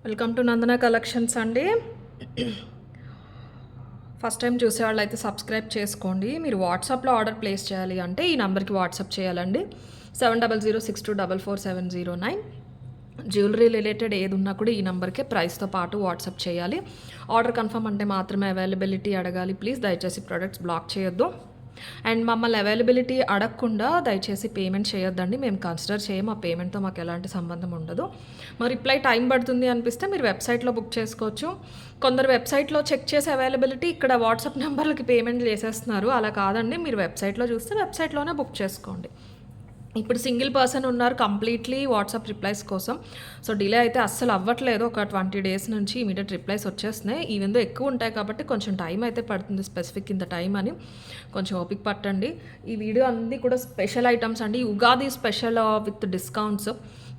Welcome to Nandana collections అండి. First time చూసేవాళ్ళు అయితే సబ్స్క్రైబ్ చేసుకోండి. మీరు వాట్సాప్లో ఆర్డర్ ప్లేస్ చేయాలి అంటే ఈ నెంబర్కి వాట్సాప్ చేయాలండి. 7006244709. జ్యువెలరీ రిలేటెడ్ ఏది ఉన్నా కూడా ఈ నెంబర్కే ప్రైస్తో పాటు వాట్సాప్ చేయాలి. ఆర్డర్ కన్ఫర్మ్ అంటే మాత్రమే అవైలబిలిటీ అడగాలి. ప్లీజ్ దయచేసి ప్రొడక్ట్స్ బ్లాక్ చేయొద్దు. అండ్ మమ్మల్ని అవైలబిలిటీ అడగకుండా దయచేసి పేమెంట్ చేయొద్దండి. మేము కన్సిడర్ చేయం. ఆ పేమెంట్తో మాకు ఎలాంటి సంబంధం ఉండదు. మరి రిప్లై టైం పడుతుంది అనిపిస్తే మీరు వెబ్సైట్లో బుక్ చేసుకోవచ్చు. కొందరు వెబ్సైట్లో చెక్ చేసే అవైలబిలిటీ ఇక్కడ వాట్సాప్ నెంబర్లకి పేమెంట్ చేసేస్తున్నారు. అలా కాదండి, మీరు వెబ్సైట్లో చూస్తే వెబ్సైట్లోనే బుక్ చేసుకోండి. ఇప్పుడు సింగిల్ పర్సన్ ఉన్నారు కంప్లీట్లీ వాట్సాప్ రిప్లైస్ కోసం. సో డిలే అయితే అస్సలు అవ్వట్లేదు. ఒక 20 days నుంచి ఇమీడియట్ రిప్లైస్ వచ్చేస్తున్నాయి. ఈవెందో ఎక్కువ ఉంటాయి కాబట్టి కొంచెం టైం అయితే పడుతుంది. స్పెసిఫిక్ ఇంత టైం అని కొంచెం ఓపిక పట్టండి. ఈ వీడియో అన్నీ కూడా స్పెషల్ ఐటమ్స్ అండి. ఉగాది స్పెషల్ విత్ డిస్కౌంట్స్,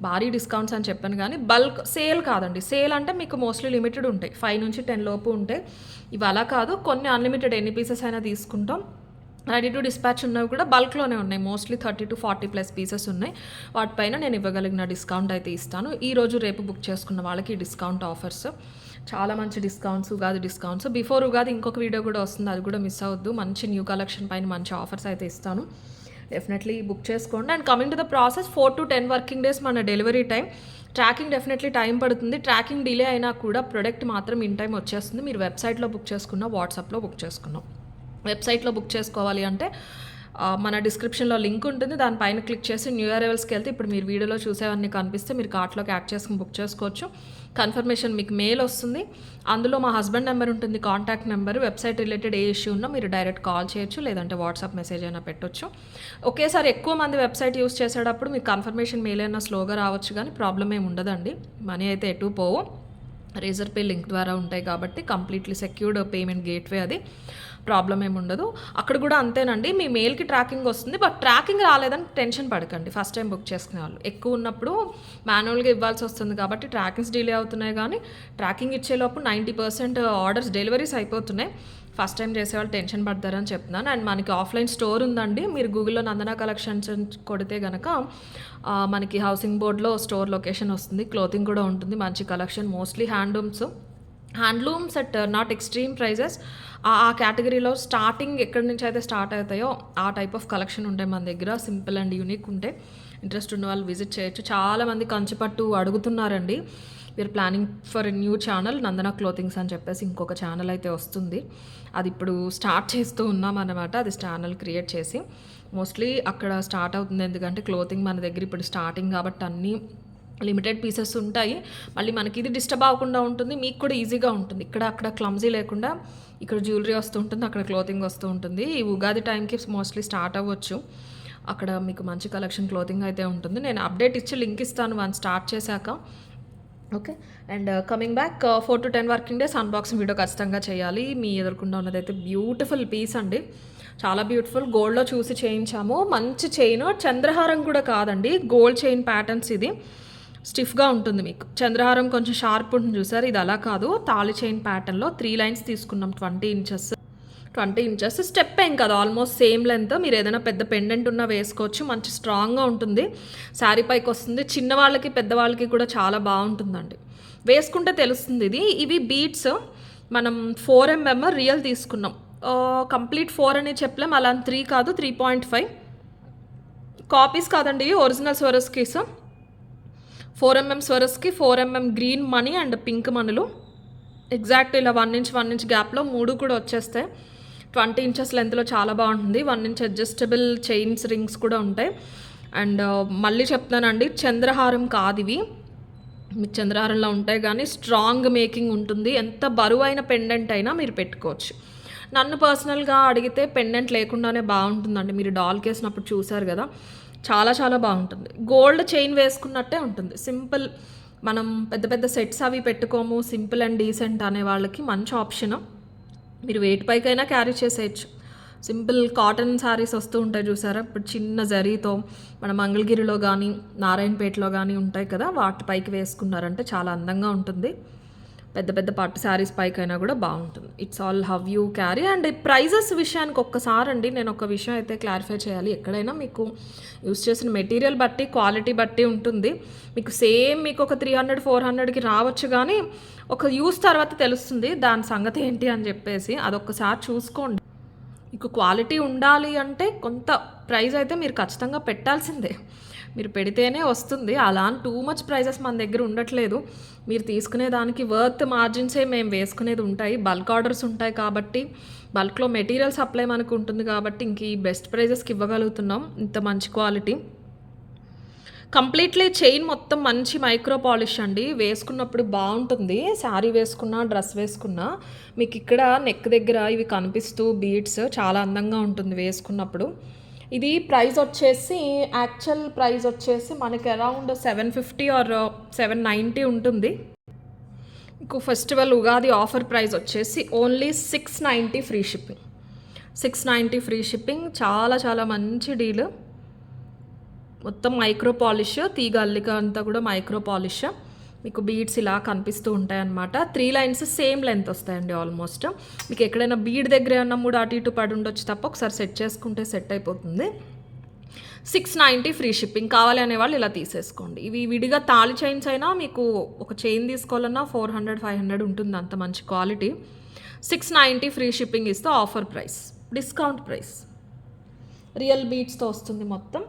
భారీ డిస్కౌంట్స్ అని చెప్పాను కానీ బల్క్ సేల్ కాదండి. సేల్ అంటే మీకు మోస్ట్లీ లిమిటెడ్ ఉంటాయి, 5 నుంచి 10 లోపు ఉంటాయి. ఇవి అలా కాదు, కొన్ని అన్లిమిటెడ్ ఎన్ని పీసెస్ అయినా తీసుకుంటాం. రెడీ టు డిస్పాచ్ ఉన్నవి కూడా బల్క్లోనే ఉన్నాయి. మోస్ట్లీ 30 to 40+ పీసెస్ ఉన్నాయి. వాటిపైన నేను ఇవ్వగలిగిన డిస్కౌంట్ అయితే ఇస్తాను. ఈరోజు రేపు బుక్ చేసుకున్న వాళ్ళకి డిస్కౌంట్ ఆఫర్స్, చాలా మంచి discounts, Ugadi discounts. Before Ugadi ఇంకొక వీడియో కూడా వస్తుంది, అది కూడా మిస్ అవ్వద్దు. మంచి న్యూ కలెక్షన్ పైన మంచి ఆఫర్స్ అయితే ఇస్తాను. డెఫినెట్లీ బుక్ చేసుకోండి. And coming to the process, 4 to 10 working days మన delivery time. Tracking definitely time పడుతుంది. ట్రాకింగ్ డిలే అయినా కూడా ప్రొడక్ట్ మాత్రం ఇన్ టైం వచ్చేస్తుంది. మీరు వెబ్సైట్లో బుక్ చేసుకున్నా, వాట్సాప్లో బుక్ చేసుకున్నాం. వెబ్సైట్లో బుక్ చేసుకోవాలి అంటే మన డిస్క్రిప్షన్లో లింక్ ఉంటుంది, దానిపైన క్లిక్ చేసి న్యూ అరైవల్స్కి వెళ్తే ఇప్పుడు మీరు వీడియోలో చూసేవన్నీ కనిపిస్తే మీరు కార్ట్లోకి యాడ్ చేసుకుని బుక్ చేసుకోవచ్చు. కన్ఫర్మేషన్ మీకు మెయిల్ వస్తుంది. అందులో మా హస్బెండ్ నెంబర్ ఉంటుంది, కాంటాక్ట్ నెంబర్. వెబ్సైట్ రిలేటెడ్ ఏ ఇష్యూ ఉన్నా మీరు డైరెక్ట్ కాల్ చేయొచ్చు, లేదంటే వాట్సాప్ మెసేజ్ అయినా పెట్టొచ్చు. ఒకేసారి ఎక్కువ మంది వెబ్సైట్ యూస్ చేసేటప్పుడు మీకు కన్ఫర్మేషన్ మెయిల్ అయినా స్లోగా రావచ్చు, కానీ ప్రాబ్లం ఏమి ఉండదండి. మనీ అయితే ఎటు పోవు. రేజర్ పే లింక్ ద్వారా ఉంటాయి కాబట్టి కంప్లీట్లీ సెక్యూర్డ్ పేమెంట్ గేట్వే, అది ప్రాబ్లం ఏమి ఉండదు. అక్కడ కూడా అంతేనండి, మీ మెయిల్కి ట్రాకింగ్ వస్తుంది. బట్ ట్రాకింగ్ రాలేదని టెన్షన్ పడకండి. ఫస్ట్ టైం బుక్ చేసుకునే వాళ్ళు ఎక్కువ ఉన్నప్పుడు మాన్యువల్గా ఇవ్వాల్సి వస్తుంది కాబట్టి ట్రాకింగ్స్ డిలే అవుతున్నాయి. కానీ ట్రాకింగ్ ఇచ్చేలోపు 90% ఆర్డర్స్ డెలివరీస్ అయిపోతున్నాయి. ఫస్ట్ టైం చేసేవాళ్ళు టెన్షన్ పడతారని చెప్తున్నాను. అండ్ మనకి ఆఫ్లైన్ స్టోర్ ఉందండి. మీరు గూగుల్లో నందన కలెక్షన్స్ కొడితే కనుక మనకి హౌసింగ్ బోర్డ్లో స్టోర్ లొకేషన్ వస్తుంది. క్లోతింగ్ కూడా ఉంటుంది, మంచి collection. Mostly handlooms at not extreme prices. ఆ కేటగిరీలో స్టార్టింగ్ ఎక్కడి నుంచి అయితే స్టార్ట్ అవుతాయో ఆ టైప్ ఆఫ్ కలెక్షన్ ఉంటాయి మన దగ్గర. సింపుల్ అండ్ యూనిక్ ఉంటే ఇంట్రెస్ట్ ఉన్న వాళ్ళు విజిట్ చేయొచ్చు. చాలామంది కంచిపట్టు అడుగుతున్నారండి. We are planning for a new channel, Nandana clothings అని చెప్పేసి ఇంకొక ఛానల్ అయితే వస్తుంది. అది ఇప్పుడు స్టార్ట్ చేస్తూ ఉన్నాం అన్నమాట. అది ఛానల్ క్రియేట్ చేసి మోస్ట్లీ అక్కడ స్టార్ట్ అవుతుంది. ఎందుకంటే క్లోతింగ్ మన దగ్గర ఇప్పుడు స్టార్టింగ్ కాబట్టి అన్నీ లిమిటెడ్ పీసెస్ ఉంటాయి. మళ్ళీ మనకి ఇది డిస్టర్బ్ అవ్వకుండా ఉంటుంది, మీకు కూడా ఈజీగా ఉంటుంది. ఇక్కడ అక్కడ క్లమ్జీ లేకుండా ఇక్కడ జ్యువెలరీ వస్తూ ఉంటుంది, అక్కడ క్లోతింగ్ వస్తూ ఉంటుంది. ఈ ఉగాది టైంకి మోస్ట్లీ స్టార్ట్ అవ్వచ్చు. అక్కడ మీకు మంచి కలెక్షన్ క్లోతింగ్ అయితే ఉంటుంది. నేను అప్డేట్ ఇచ్చి లింక్ ఇస్తాను వన్ స్టార్ట్ చేశాక. Okay. And coming back, 4 to 10 working days unboxing video ఖచ్చితంగా చేయాలి. మీ ఎదుర్కొండా ఉన్నదైతే బ్యూటిఫుల్ పీస్ అండి, చాలా బ్యూటిఫుల్. గోల్డ్లో చూసి చేయించాము. మంచి చైన్, చంద్రహారం కూడా కాదండి, గోల్డ్ చైన్ ప్యాటర్న్స్. ఇది స్టిఫ్గా ఉంటుంది. మీకు చంద్రహారం కొంచెం షార్ప్ ఉంటుంది చూసారు, ఇది అలా కాదు. తాళి చైన్ ప్యాటర్న్లో 3 lines తీసుకున్నాం. 20 ఇంచెస్ స్టెప్ ఏం కదా, ఆల్మోస్ట్ సేమ్ లెంత్. మీరు ఏదైనా పెద్ద పెండెంట్ ఉన్నా వేసుకోవచ్చు. మంచి స్ట్రాంగ్గా ఉంటుంది, శారీ పైకి వస్తుంది. చిన్నవాళ్ళకి పెద్దవాళ్ళకి కూడా చాలా బాగుంటుందండి, వేసుకుంటే తెలుస్తుంది. ఇవి బీట్స్ మనం 4mm రియల్ తీసుకున్నాం. కంప్లీట్ 4 అని చెప్పలేం, అలా 3 కాదు, 3.5 కాపీస్ కాదండి, original Swarovskis. 4mm Swarovski, 4mm green మనీ అండ్ పింక్ మనులు. ఎగ్జాక్ట్ ఇలా 1 inch గ్యాప్లో 3 కూడా వచ్చేస్తాయి. 20 inches లెంత్లో చాలా బాగుంటుంది. 1 inch అడ్జస్టబుల్ చైన్స్, రింగ్స్ కూడా ఉంటాయి. అండ్ మళ్ళీ చెప్తానండి, చంద్రహారం కాదు ఇవి. మీకు చంద్రహారంలో ఉంటాయి కానీ స్ట్రాంగ్ మేకింగ్ ఉంటుంది. ఎంత బరువైన పెండెంట్ అయినా మీరు పెట్టుకోవచ్చు. నన్ను పర్సనల్గా అడిగితే పెండెంట్ లేకుండానే బాగుంటుందండి. మీరు డాల్ కేసినప్పుడు చూసారు కదా, చాలా చాలా బాగుంటుంది. గోల్డ్ చైన్ వేసుకున్నట్టే ఉంటుంది. సింపుల్, మనం పెద్ద పెద్ద సెట్స్ అవి పెట్టుకోము, సింపుల్ అండ్ డీసెంట్ అనే వాళ్ళకి మంచి ఆప్షన్. మీరు వెయిట్ పైకైనా క్యారీ చేసేయచ్చు. సింపుల్ కాటన్ శారీస్ వస్తూ ఉంటాయి చూసారా, ఇప్పుడు చిన్న జరీతో మన మంగళగిరిలో కానీ నారాయణపేటలో కానీ ఉంటాయి కదా, వాటిపైకి వేసుకున్నారంటే చాలా అందంగా ఉంటుంది. పెద్ద పెద్ద పట్టు శారీస్ పైకైనా కూడా బాగుంటుంది. It's all how you carry. And prices విషయానికి ఒక్కసారి అండి నేను ఒక విషయం అయితే క్లారిఫై చేయాలి. ఎక్కడైనా మీకు యూస్ చేసిన మెటీరియల్ బట్టి క్వాలిటీ బట్టి ఉంటుంది. మీకు సేమ్ మీకు ఒక 300-400కి రావచ్చు, కానీ ఒక యూస్ తర్వాత తెలుస్తుంది దాని సంగతి ఏంటి అని చెప్పేసి. అదొక్కసారి చూసుకోండి. మీకు క్వాలిటీ ఉండాలి అంటే కొంత ప్రైస్ అయితే మీరు ఖచ్చితంగా పెట్టాల్సిందే. మీరు పెడితేనే వస్తుంది. అలా అని టూ మచ్ ప్రైజెస్ మన దగ్గర ఉండట్లేదు. మీరు తీసుకునే దానికి వర్త్ మార్జిన్సే మేము వేసుకునేది ఉంటాయి. బల్క్ ఆర్డర్స్ ఉంటాయి కాబట్టి, బల్క్లో మెటీరియల్ సప్లై మనకు ఉంటుంది కాబట్టి ఇంక ఈ బెస్ట్ ప్రైజెస్కి ఇవ్వగలుగుతున్నాం ఇంత మంచి క్వాలిటీ. కంప్లీట్లీ చైన్ మొత్తం మంచి మైక్రో పాలిష్ అండి. వేసుకున్నప్పుడు బాగుంటుంది. శారీ వేసుకున్నా, డ్రెస్ వేసుకున్నా మీకు ఇక్కడ నెక్ దగ్గర ఇవి కనిపిస్తూ బీడ్స్ చాలా అందంగా ఉంటుంది వేసుకున్నప్పుడు. ఇది ప్రైస్ వచ్చేసి యాక్చువల్ ప్రైస్ వచ్చేసి మనకి అరౌండ్ 750 ఆర్ 790 ఉంటుంది. మీకు ఫెస్టివల్ ఉగాది ఆఫర్ ప్రైస్ వచ్చేసి only 690 free shipping. 690 free shipping. చాలా చాలా మంచి డీల్. మొత్తం మైక్రో పాలిష్, తీగ అల్లిక అంతా కూడా మైక్రో పాలిష్. మీకు బీడ్స్ ఇలా కనిపిస్తూ ఉంటాయన్నమాట. 3 లైన్స్ సేమ్ లెంత్ వస్తాయండి ఆల్మోస్ట్. మీకు ఎక్కడైనా బీడ్ దగ్గర ఏమన్నా 3 అటు ఇటు పడి ఉండొచ్చు తప్ప ఒకసారి సెట్ చేసుకుంటే సెట్ అయిపోతుంది. 690 ఫ్రీ షిప్పింగ్. కావాలి అనేవాళ్ళు ఇలా తీసేసుకోండి. ఇవి విడిగా తాళి చైన్స్ అయినా మీకు ఒక చైన్ తీసుకోవాలన్నా 400-500 ఉంటుంది, అంత మంచి క్వాలిటీ. 690 ఫ్రీ షిప్పింగ్ ఇస్తే offer price, discount price. Real బీడ్స్తో వస్తుంది మొత్తం.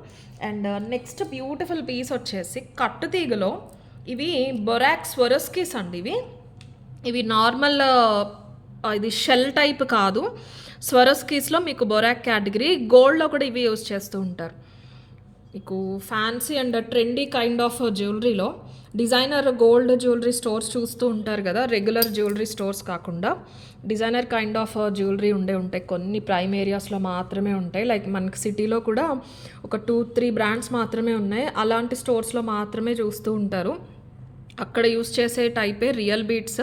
అండ్ నెక్స్ట్ బ్యూటిఫుల్ పీస్ వచ్చేసి కట్టు తీగలో ఇవి బొరాక్ స్వరస్కీస్ అండి. ఇవి నార్మల్ ఇది షెల్ టైప్ కాదు. స్వరస్కీస్లో మీకు బొరాక్ కేటగిరీ. గోల్డ్లో కూడా ఇవి యూజ్ చేస్తూ ఉంటారు. మీకు fancy and trendy kind of జ్యువెలరీలో డిజైనర్ గోల్డ్ జ్యువెలరీ స్టోర్స్ చూస్తూ ఉంటారు కదా, రెగ్యులర్ జ్యువెలరీ స్టోర్స్ కాకుండా డిజైనర్ కైండ్ ఆఫ్ జ్యువెలరీ ఉంటాయి. కొన్ని ప్రైమ్ ఏరియాస్లో మాత్రమే ఉంటాయి. లైక్ మనకి సిటీలో కూడా ఒక 2-3 బ్రాండ్స్ మాత్రమే ఉన్నాయి. అలాంటి స్టోర్స్లో మాత్రమే చూస్తూ ఉంటారు. అక్కడ యూస్ చేసే టైపే రియల్ బీడ్స్.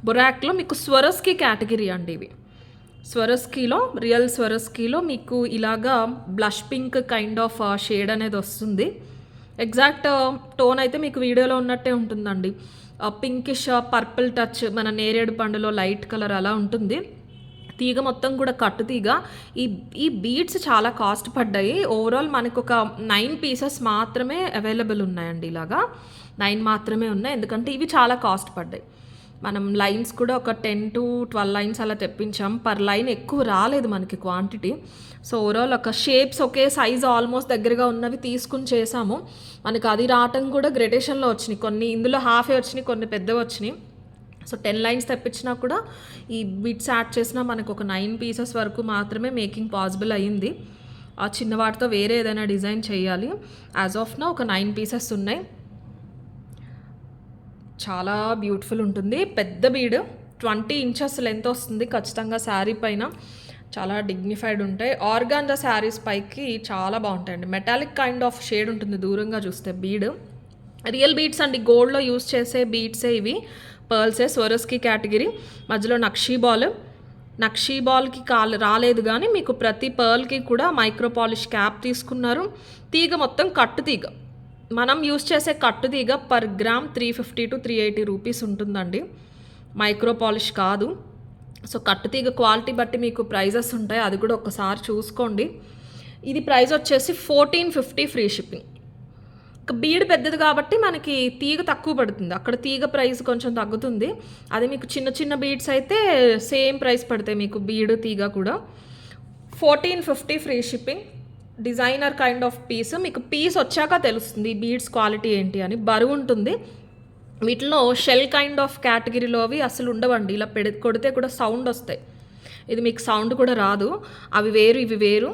బొరాక్లో మీకు స్వరస్కీ కేటగిరీ అండి ఇవి. స్వరస్కీలో రియల్ స్వరస్కీలో మీకు ఇలాగా blush pink kind of shade అనేది వస్తుంది. ఎగ్జాక్ట్ టోన్ అయితే మీకు వీడియోలో ఉన్నట్టే ఉంటుందండి. పింకిష్ పర్పుల్ టచ్, మన నేరేడు పండులో లైట్ కలర్ అలా ఉంటుంది. తీగ మొత్తం కూడా కట్టు తీగ. ఈ బీడ్స్ చాలా కాస్ట్ పడ్డాయి. ఓవరాల్ మనకు ఒక 9 పీసెస్ మాత్రమే అవైలబుల్ ఉన్నాయండి. ఇలాగా 9 మాత్రమే ఉన్నాయి, ఎందుకంటే ఇవి చాలా కాస్ట్ పడ్డాయి. మనం లైన్స్ కూడా ఒక 10-12 లైన్స్ అలా తెప్పించాం. పర్ లైన్ ఎక్కువ రాలేదు మనకి క్వాంటిటీ. సో ఓవరాల్ ఒక షేప్స్ ఒకే సైజ్ ఆల్మోస్ట్ దగ్గరగా ఉన్నవి తీసుకుని చేసాము. మనకు అది రావటం కూడా గ్రెడేషన్లో వచ్చినాయి. కొన్ని ఇందులో హాఫే వచ్చినాయి, కొన్ని పెద్దవి వచ్చినాయి. సో 10 లైన్స్ తెప్పించినా కూడా ఈ బిట్స్ యాడ్ చేసినా మనకు ఒక 9 పీసెస్ వరకు మాత్రమే మేకింగ్ పాసిబుల్ అయ్యింది. ఆ చిన్న వాటితో వేరే ఏదైనా డిజైన్ చేయాలి. యాజ్ ఆఫ్ నా ఒక 9 పీసెస్ ఉన్నాయి. చాలా బ్యూటిఫుల్ ఉంటుంది. పెద్ద బీడ్ 20 ఇంచెస్ లెంత్ వస్తుంది ఖచ్చితంగా శారీ పైన. చాలా డిగ్నిఫైడ్ ఉంటాయి. ఆర్గాన్జా శారీస్ పైకి చాలా బాగుంటాయండి. మెటాలిక్ కైండ్ ఆఫ్ షేడ్ ఉంటుంది దూరంగా చూస్తే బీడ్. రియల్ బీడ్స్ అండి, గోల్డ్లో యూస్ చేసే బీడ్సే ఇవి. పర్ల్సే, స్వరస్కి కేటగిరీ. మధ్యలో నక్షీ బాల్కి రాలేదు, కానీ మీకు ప్రతి పర్ల్కి కూడా మైక్రో పాలిష్ క్యాప్ తీసుకున్నారు. తీగ మొత్తం కట్టు తీగ. మనం యూస్ చేసే కట్టు తీగ పర్ గ్రామ్ 350-380 రూపీస్ ఉంటుందండి. మైక్రో పాలిష్ కాదు. సో కట్టు తీగ క్వాలిటీ బట్టి మీకు ప్రైజెస్ ఉంటాయి, అది కూడా ఒకసారి చూసుకోండి. ఇది ప్రైస్ వచ్చేసి 1450 ఫ్రీ షిప్పింగ్. బీడ్ పెద్దది కాబట్టి మనకి తీగ తక్కువ పడుతుంది. అక్కడ తీగ ప్రైస్ కొంచెం తగ్గుతుంది. అది మీకు చిన్న చిన్న బీడ్స్ అయితే సేమ్ ప్రైస్ పడతాయి మీకు, బీడ్ తీగ కూడా. 1450 free shipping. Designer kind of piece. మీకు పీస్ వచ్చాక తెలుస్తుంది బీడ్స్ క్వాలిటీ ఏంటి అని. బరువు ఉంటుంది. వీటిలో షెల్ కైండ్ ఆఫ్ కేటగిరీలో అవి అసలు ఉండవండి. ఇలా కొడితే కూడా సౌండ్ వస్తాయి. ఇది మీకు సౌండ్ కూడా రాదు. అవి వేరు, ఇవి వేరు.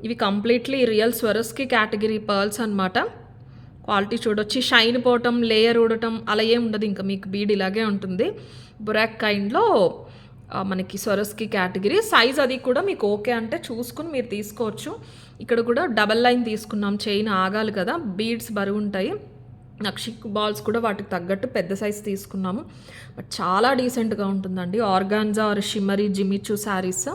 ఇవి కంప్లీట్లీ రియల్ స్వరస్కి కేటగిరీ పర్ల్స్ అనమాట. క్వాలిటీ చూడొచ్చి, షైన్ పోవటం, లేయర్ ఊడటం అలా ఏం ఉండదు. ఇంకా మీకు బీడ్ ఇలాగే ఉంటుంది. బొరాక్ కైండ్లో మనకి స్వరస్కి కేటగిరీ. సైజ్ అది కూడా మీకు ఓకే అంటే చూసుకుని మీరు తీసుకోవచ్చు. ఇక్కడ కూడా డబల్ లైన్ తీసుకున్నాం, చైన్ ఆగాలి కదా, బీడ్స్ బరువు ఉంటాయి. నక్షి బాల్స్ కూడా వాటికి తగ్గట్టు పెద్ద సైజ్ తీసుకున్నాము. బట్ చాలా డీసెంట్గా ఉంటుందండి. Organza or shimmery Jimmy Choo saris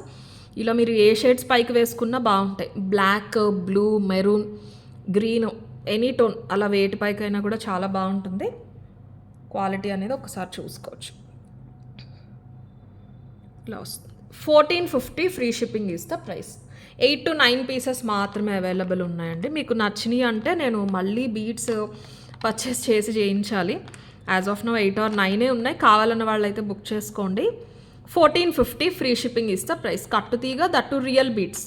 ఇలా మీరు ఏ షేడ్స్ పైకి వేసుకున్నా బాగుంటాయి. Black, blue, maroon, green, any tone అలా వేటి పైకైనా కూడా చాలా బాగుంటుంది. క్వాలిటీ అనేది ఒకసారి చూసుకోవచ్చు. ఇలా వస్తుంది. 1450 free shipping is the price. 8 to 9 pieces మాత్రమే అవైలబుల్ ఉన్నాయండి. మీకు నచ్చినాయి అంటే నేను మళ్ళీ బీడ్స్ పర్చేస్ చేసి చేయించాలి. యాజ్ ఆఫ్ నో 8 or 9 ఉన్నాయి. కావాలన్న వాళ్ళైతే బుక్ చేసుకోండి. 1450 free shipping is the price. కట్టు తీగ, దట్టు రియల్ బీడ్స్.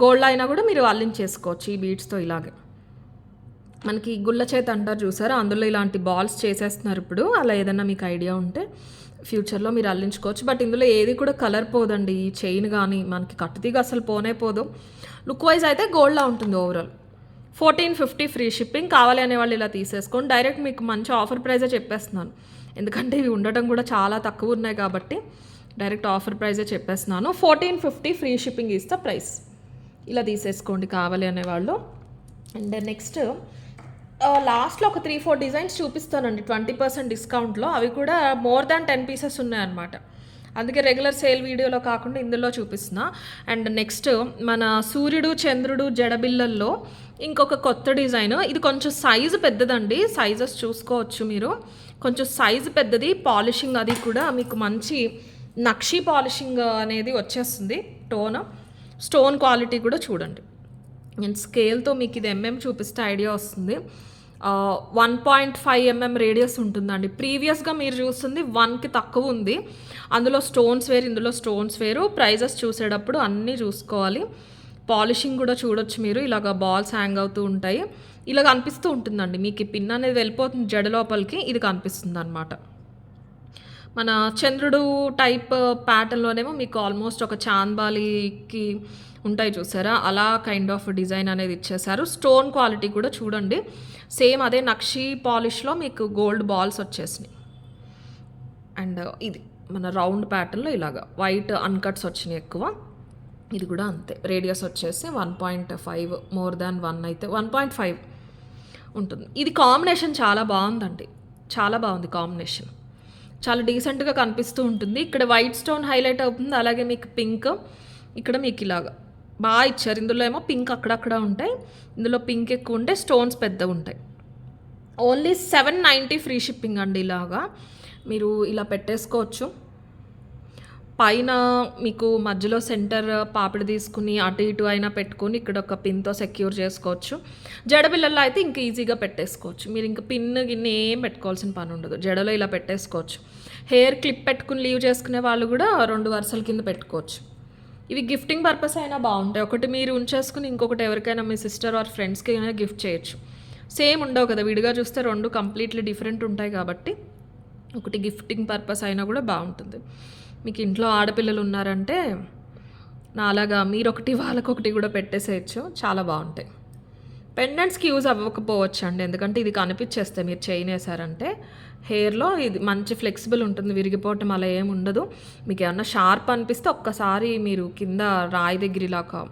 గోల్డ్ అయినా కూడా మీరు అల్లించేసుకోవచ్చు ఈ బీడ్స్తో. ఇలాగే మనకి గుళ్ళ చేత అంటారు చూసారా, అందులో ఇలాంటి బాల్స్ చేసేస్తున్నారు ఇప్పుడు. అలా ఏదైనా మీకు ఐడియా ఉంటే ఫ్యూచర్లో మీరు అల్లించుకోవచ్చు. బట్ ఇందులో ఏది కూడా కలర్ పోదండి. ఈ చైన్ కానీ మనకి కట్టుతీగా అసలు పోనే పోదు. లుక్ వైజ్ అయితే గోల్డ్లా ఉంటుంది ఓవరాల్. 1450 free shipping. కావాలి అనే వాళ్ళు ఇలా తీసేసుకోండి. డైరెక్ట్ మీకు మంచి ఆఫర్ ప్రైజే చెప్పేస్తున్నాను, ఎందుకంటే ఇవి ఉండటం కూడా చాలా తక్కువ ఉన్నాయి కాబట్టి డైరెక్ట్ ఆఫర్ ప్రైజే చెప్పేస్తున్నాను. 1450 free shipping is the price. ఇలా తీసేసుకోండి కావాలి అనేవాళ్ళు. అండ్ నెక్స్ట్ లాస్ట్లో ఒక 3-4 డిజైన్స్ చూపిస్తానండి 20% డిస్కౌంట్లో. అవి కూడా మోర్ దాన్ 10 పీసెస్ ఉన్నాయన్నమాట. అందుకే రెగ్యులర్ సేల్ వీడియోలో కాకుండా ఇందులో చూపిస్తున్నా. అండ్ నెక్స్ట్ మన సూర్యుడు చంద్రుడు జడబిల్లల్లో ఇంకొక కొత్త డిజైన్. ఇది కొంచెం సైజు పెద్దదండి, సైజెస్ చూసుకోవచ్చు మీరు. కొంచెం సైజు పెద్దది, పాలిషింగ్ అది కూడా మీకు మంచి నక్షీ పాలిషింగ్ అనేది వచ్చేస్తుంది. స్టోన్ క్వాలిటీ కూడా చూడండి. నేను స్కేల్తో మీకు ఇది చూపిస్తే ఐడియా వస్తుంది. 1.5 mm రేడియస్ ఉంటుందండి. ప్రీవియస్గా మీరు చూస్తుంది 1కి తక్కువ ఉంది. అందులో స్టోన్స్ వేరు, ఇందులో స్టోన్స్ వేరు. ప్రైజెస్ చూసేటప్పుడు అన్నీ చూసుకోవాలి. పాలిషింగ్ కూడా చూడొచ్చు మీరు. ఇలాగ బాల్స్ హ్యాంగ్ అవుతూ ఉంటాయి. ఇలా కనిపిస్తూ ఉంటుందండి మీకు. ఈ పిన్ అనేది వెళ్ళిపోతుంది జడ లోపలికి, ఇది కనిపిస్తుంది అనమాట. మన చంద్రుడు టైప్ ప్యాటర్న్లోనేమో మీకు ఆల్మోస్ట్ ఒక చాంద్బాలికి ఉంటాయి చూసారా, అలా కైండ్ ఆఫ్ డిజైన్ అనేది ఇచ్చేసారు. స్టోన్ క్వాలిటీ కూడా చూడండి. సేమ్ అదే నక్షీ పాలిష్లో మీకు గోల్డ్ బాల్స్ వచ్చేసినాయి. అండ్ ఇది మన రౌండ్ ప్యాటర్న్లో ఇలాగా వైట్ అన్కట్స్ వచ్చినాయి ఎక్కువ. ఇది కూడా అంతే. రేడియస్ వచ్చేసి 1.5, మోర్ దాన్ 1 అయితే 1.5 ఉంటుంది. ఇది కాంబినేషన్ చాలా బాగుందండి, చాలా బాగుంది కాంబినేషన్. చాలా డీసెంట్గా కనిపిస్తూ ఉంటుంది. ఇక్కడ వైట్ స్టోన్ హైలైట్ అవుతుంది, అలాగే మీకు పింక్ ఇక్కడ మీకు ఇలాగా బాగా ఇచ్చారు. ఇందులో ఏమో పింక్ అక్కడక్కడ ఉంటాయి, ఇందులో పింక్ ఎక్కువ ఉంటాయి, స్టోన్స్ పెద్దగా ఉంటాయి. ఓన్లీ 790 ఫ్రీ షిప్పింగ్ అండి. ఇలాగా మీరు ఇలా పెట్టేసుకోవచ్చు. పైన మీకు మధ్యలో సెంటర్ పాపిడి తీసుకుని అటు ఇటు అయినా పెట్టుకుని ఇక్కడ ఒక పిన్తో సెక్యూర్ చేసుకోవచ్చు. జడబిళ్ళల్లో అయితే ఇంకా ఈజీగా పెట్టేసుకోవచ్చు. మీరు ఇంకా పిన్ గిన్నె ఏం పెట్టుకోవాల్సిన పని ఉండదు, జడలో ఇలా పెట్టేసుకోవచ్చు. హెయిర్ క్లిప్ పెట్టుకుని లీవ్ చేసుకునే వాళ్ళు కూడా 2 వరుసల కింద పెట్టుకోవచ్చు. ఇవి గిఫ్టింగ్ పర్పస్ అయినా బాగుంటాయి. ఒకటి మీరు ఉంచేసుకుని ఇంకొకటి ఎవరికైనా మీ సిస్టర్ ఆర్ ఫ్రెండ్స్కి అయినా గిఫ్ట్ చేయొచ్చు. సేమ్ ఉండవు కదా, విడిగా చూస్తే 2 కంప్లీట్లీ డిఫరెంట్ ఉంటాయి కాబట్టి ఒకటి గిఫ్టింగ్ పర్పస్ అయినా కూడా బాగుంటుంది. మీకు ఇంట్లో ఆడపిల్లలు ఉన్నారంటే నాలాగా మీరొకటి వాళ్ళకొకటి కూడా పెట్టేసేయచ్చు, చాలా బాగుంటాయి. పెండెంట్స్కి యూజ్ అవ్వకపోవచ్చు అండి, ఎందుకంటే ఇది కనిపించేస్తే మీరు చైన్ వేసారంటే హెయిర్లో ఇది మంచి ఫ్లెక్సిబుల్ ఉంటుంది, విరిగిపోవటం అలా ఏమి ఉండదు. మీకు ఏమన్నా షార్ప్ అనిపిస్తే ఒక్కసారి మీరు కింద రాయి దగ్గర ఇలాగా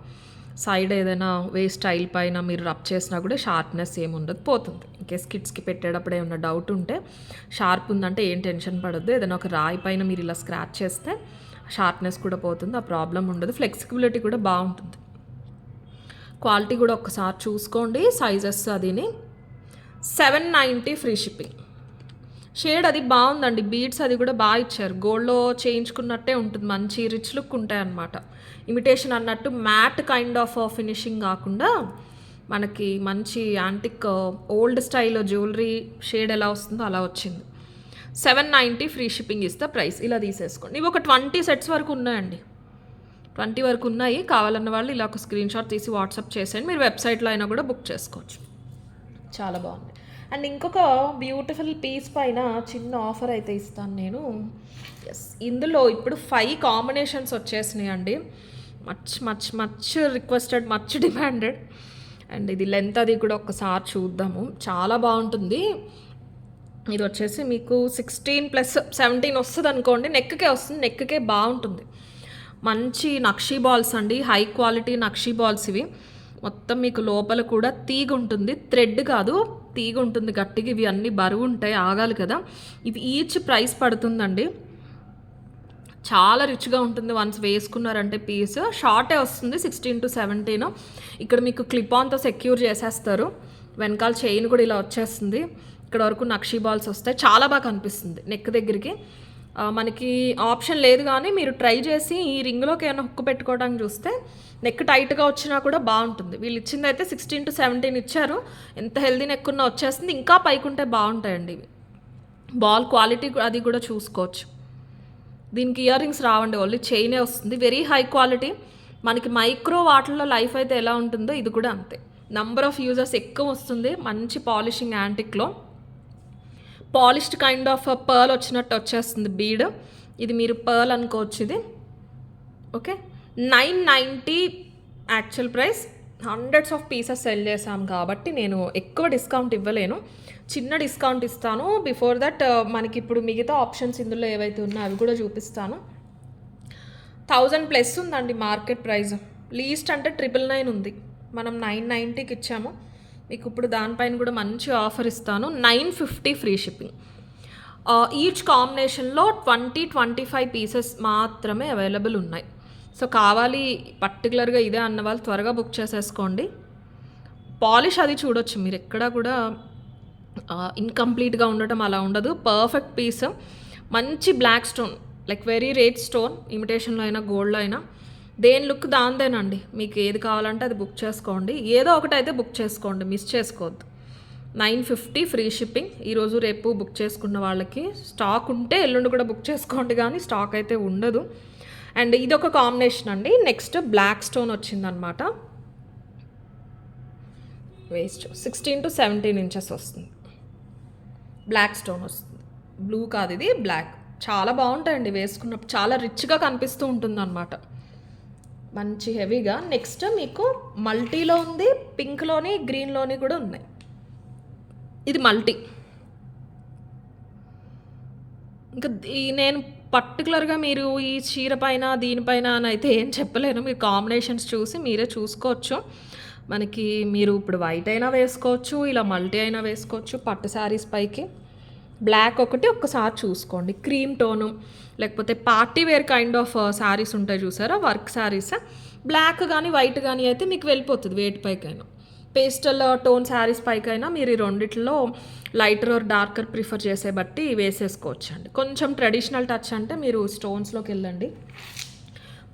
సైడ్ ఏదైనా వేస్ట్ స్టైల్ పైన మీరు రబ్ చేసినా కూడా షార్ప్నెస్ ఏమి ఉండదు, పోతుంది. ఇంకేస్ కిడ్స్కి పెట్టేటప్పుడు ఏమన్నా డౌట్ ఉంటే షార్ప్ ఉందంటే ఏం టెన్షన్ పడద్దు. ఏదైనా ఒక రాయి పైన మీరు ఇలా స్క్రాచ్ చేస్తే షార్ప్నెస్ కూడా పోతుంది, ఆ ప్రాబ్లం ఉండదు. ఫ్లెక్సిబిలిటీ కూడా బాగుంటుంది. క్వాలిటీ కూడా ఒక్కసారి చూసుకోండి. సైజెస్ అదిని 790 ఫ్రీ షిప్పింగ్. షేడ్ అది బాగుందండి, బీడ్స్ అది కూడా బాగా ఇచ్చారు. గోల్డ్లో చేయించుకున్నట్టే ఉంటుంది, మంచి రిచ్ లుక్ ఉంటాయి అన్నమాట. ఇమిటేషన్ అన్నట్టు మ్యాట్ కైండ్ ఆఫ్ ఫినిషింగ్ కాకుండా మనకి మంచి antique old style jewellery shade ఎలా వస్తుందో అలా వచ్చింది. 790 ఫ్రీ షిప్పింగ్ ఇస్తే ప్రైస్. ఇలా తీసేసుకోండి. ఇవి ఒక 20 సెట్స్ వరకు ఉన్నాయండి, 20 వరకు ఉన్నాయి. కావాలన్న వాళ్ళు ఇలా ఒక స్క్రీన్ షాట్ తీసి వాట్సాప్ చేసేయండి. మీరు వెబ్సైట్లో అయినా కూడా బుక్ చేసుకోవచ్చు. చాలా బాగుంది. అండ్ ఇంకొక బ్యూటిఫుల్ పీస్ పైన చిన్న ఆఫర్ అయితే ఇస్తాను నేను. ఎస్, ఇందులో ఇప్పుడు 5 కాంబినేషన్స్ వచ్చేసినాయి అండి. Much requested, much demanded. And ఇది లెంత్ అది కూడా ఒకసారి చూద్దాము, చాలా బాగుంటుంది. ఇది వచ్చేసి మీకు 16+17 వస్తుంది అనుకోండి. నెక్కే వస్తుంది, నెక్కే బాగుంటుంది. మంచి నక్షీ బాల్స్ అండి, హై క్వాలిటీ నక్షీ బాల్స్ ఇవి. మొత్తం మీకు లోపల కూడా తీగ ఉంటుంది, థ్రెడ్ కాదు, తీగ ఉంటుంది గట్టిగా. ఇవి అన్నీ బరువు ఉంటాయి, ఆగాలి కదా. ఇవి ఈచ్ ప్రైస్ పడుతుందండి. చాలా రిచ్గా ఉంటుంది వన్స్ వేసుకున్నారంటే. పీస్ షార్టే వస్తుంది, 16 to 17. ఇక్కడ మీకు క్లిప్ ఆన్తో సెక్యూర్ చేసేస్తారు. వెనకాల చైన్ కూడా ఇలా వచ్చేస్తుంది. ఇక్కడ వరకు నక్షీ బాల్స్ వస్తాయి, చాలా బాగా కనిపిస్తుంది నెక్ దగ్గరికి. మనకి ఆప్షన్ లేదు కానీ మీరు ట్రై చేసి ఈ రింగ్లోకి ఏమైనా హుక్ పెట్టుకోవడానికి చూస్తే నెక్ టైట్గా వచ్చినా కూడా బాగుంటుంది. వీళ్ళు ఇచ్చింది అయితే 16-17 ఇచ్చారు. ఎంత హెల్దీ నెక్ ఉన్నా వచ్చేస్తుంది. ఇంకా పైకుంటే బాగుంటాయండి ఇవి. బాల్ క్వాలిటీ అది కూడా చూసుకోవచ్చు. దీనికి ఇయర్ రింగ్స్ రావండి, ఓన్లీ చైనే వస్తుంది. Very high quality. మనకి మైక్రో వాటిల్లో లైఫ్ అయితే ఎలా ఉంటుందో ఇది కూడా అంతే. నంబర్ ఆఫ్ యూజర్స్ ఎక్కువ వస్తుంది. మంచి పాలిషింగ్ యాంటిక్లో పాలిష్డ్ కైండ్ ఆఫ్ పర్ల్ వచ్చినట్టు వచ్చేస్తుంది బీడ్. ఇది మీరు పర్ల్ అనుకోవచ్చు ఇది. Okay, 990 actual price. Hundreds of pieces sell చేసాం కాబట్టి నేను ఎక్కువ డిస్కౌంట్ ఇవ్వలేను, చిన్న డిస్కౌంట్ ఇస్తాను. బిఫోర్ దట్ మనకి ఇప్పుడు మిగతా ఆప్షన్స్ ఇందులో ఏవైతే ఉన్నాయో అవి కూడా చూపిస్తాను. 1000+ ఉందండి మార్కెట్ ప్రైస్. లీస్ట్ అంటే 999 ఉంది, మనం 990కి ఇచ్చాము. మీకు ఇప్పుడు దానిపైన కూడా మంచి ఆఫర్ ఇస్తాను. 950 ఫ్రీ షిప్పింగ్. ఈచ్ కాంబినేషన్లో 20-25 పీసెస్ మాత్రమే అవైలబుల్ ఉన్నాయి. సో కావాలి పర్టికులర్గా ఇదే అన్న వాళ్ళు త్వరగా బుక్ చేసేసుకోండి. పాలిష్ అది చూడొచ్చు మీరు, ఎక్కడ కూడా ఇన్కంప్లీట్గా ఉండటం అలా ఉండదు. Perfect piece. మంచి black stone, like very rate stone, ఇమిటేషన్లో అయినా గోల్డ్లో అయినా దేని లుక్ దాందేనండి. మీకు ఏది కావాలంటే అది బుక్ చేసుకోండి. ఏదో ఒకటైతే బుక్ చేసుకోండి, మిస్ చేసుకోవద్దు. 950 ఫ్రీ షిప్పింగ్. ఈరోజు రేపు బుక్ చేసుకున్న వాళ్ళకి స్టాక్ ఉంటే ఎల్లుండి కూడా బుక్ చేసుకోండి, కానీ స్టాక్ అయితే ఉండదు. అండ్ ఇది ఒక కాంబినేషన్ అండి. నెక్స్ట్ బ్లాక్ స్టోన్ వచ్చిందనమాట. వేస్ట్ 16-17 ఇంచెస్ వస్తుంది. బ్లాక్ స్టోన్ వస్తుంది, బ్లూ కాదు ఇది బ్లాక్. చాలా బాగుంటాయండి వేసుకున్నప్పుడు, చాలా రిచ్గా కనిపిస్తూ ఉంటుంది అనమాట, మంచి హెవీగా. నెక్స్ట్ మీకు మల్టీలో ఉంది, పింక్లోని గ్రీన్లోని కూడా ఉన్నాయి. ఇది మల్టీ. ఇంకా నేను పర్టికులర్గా మీరు ఈ చీర పైన దీనిపైన అని అయితే ఏం చెప్పలేను, మీరు కాంబినేషన్స్ చూసి మీరే చూసుకోవచ్చు. మనకి మీరు ఇప్పుడు వైట్ అయినా వేసుకోవచ్చు, ఇలా మల్టీ అయినా వేసుకోవచ్చు. పట్టు శారీస్ పైకి బ్లాక్ ఒకటి ఒక్కసారి చూసుకోండి. క్రీమ్ టోను లేకపోతే party wear kind of saris ఉంటాయి చూసారా, వర్క్ శారీస్, బ్లాక్ కానీ వైట్ కానీ అయితే మీకు వెళ్ళిపోతుంది వేటి పైకైనా. పేస్టల్ టోన్ శారీస్ పైకైనా మీరు ఈ రెండిట్లో లైటర్ ఆర్ డార్కర్ ప్రిఫర్ చేసే బట్టి వేసేసుకోవచ్చు అండి. కొంచెం ట్రెడిషనల్ టచ్ అంటే మీరు స్టోన్స్లోకి వెళ్ళండి.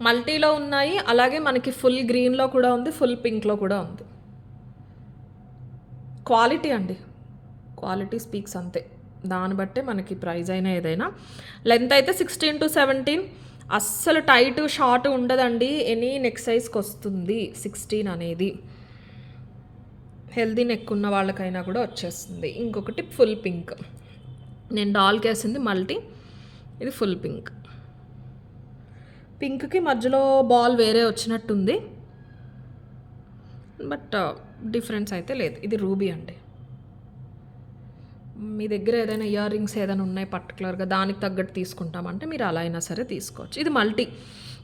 మల్టీలో ఉన్నాయి, అలాగే మనకి ఫుల్ గ్రీన్లో కూడా ఉంది, ఫుల్ పింక్లో కూడా ఉంది. క్వాలిటీ అండి, క్వాలిటీ స్పీక్స్ అంతే. దాన్ని బట్టే మనకి ప్రైస్ అయినా ఏదైనా. లెంత్ అయితే 16-17, అస్సలు టైట్ షార్ట్ ఉండదండి, ఎనీ నెక్ సైజ్కి వస్తుంది 16 అనేది. హెల్దీ నెక్ ఉన్న వాళ్ళకైనా కూడా వచ్చేస్తుంది. ఇంకొకటి ఫుల్ పింక్, నేను డాల్కి వేసింది మల్టీ, ఇది ఫుల్ పింక్. పింక్కి మధ్యలో బాల్ వేరే వచ్చినట్టుంది, బట్ డిఫరెన్స్ అయితే లేదు. ఇది రూబీ అండి. మీ దగ్గర ఏదైనా ఇయర్ రింగ్స్ ఏదైనా ఉన్నాయి పర్టికులర్గా దానికి తగ్గట్టు తీసుకుంటామంటే మీరు అలా అయినా సరే తీసుకోవచ్చు. ఇది మల్టీ,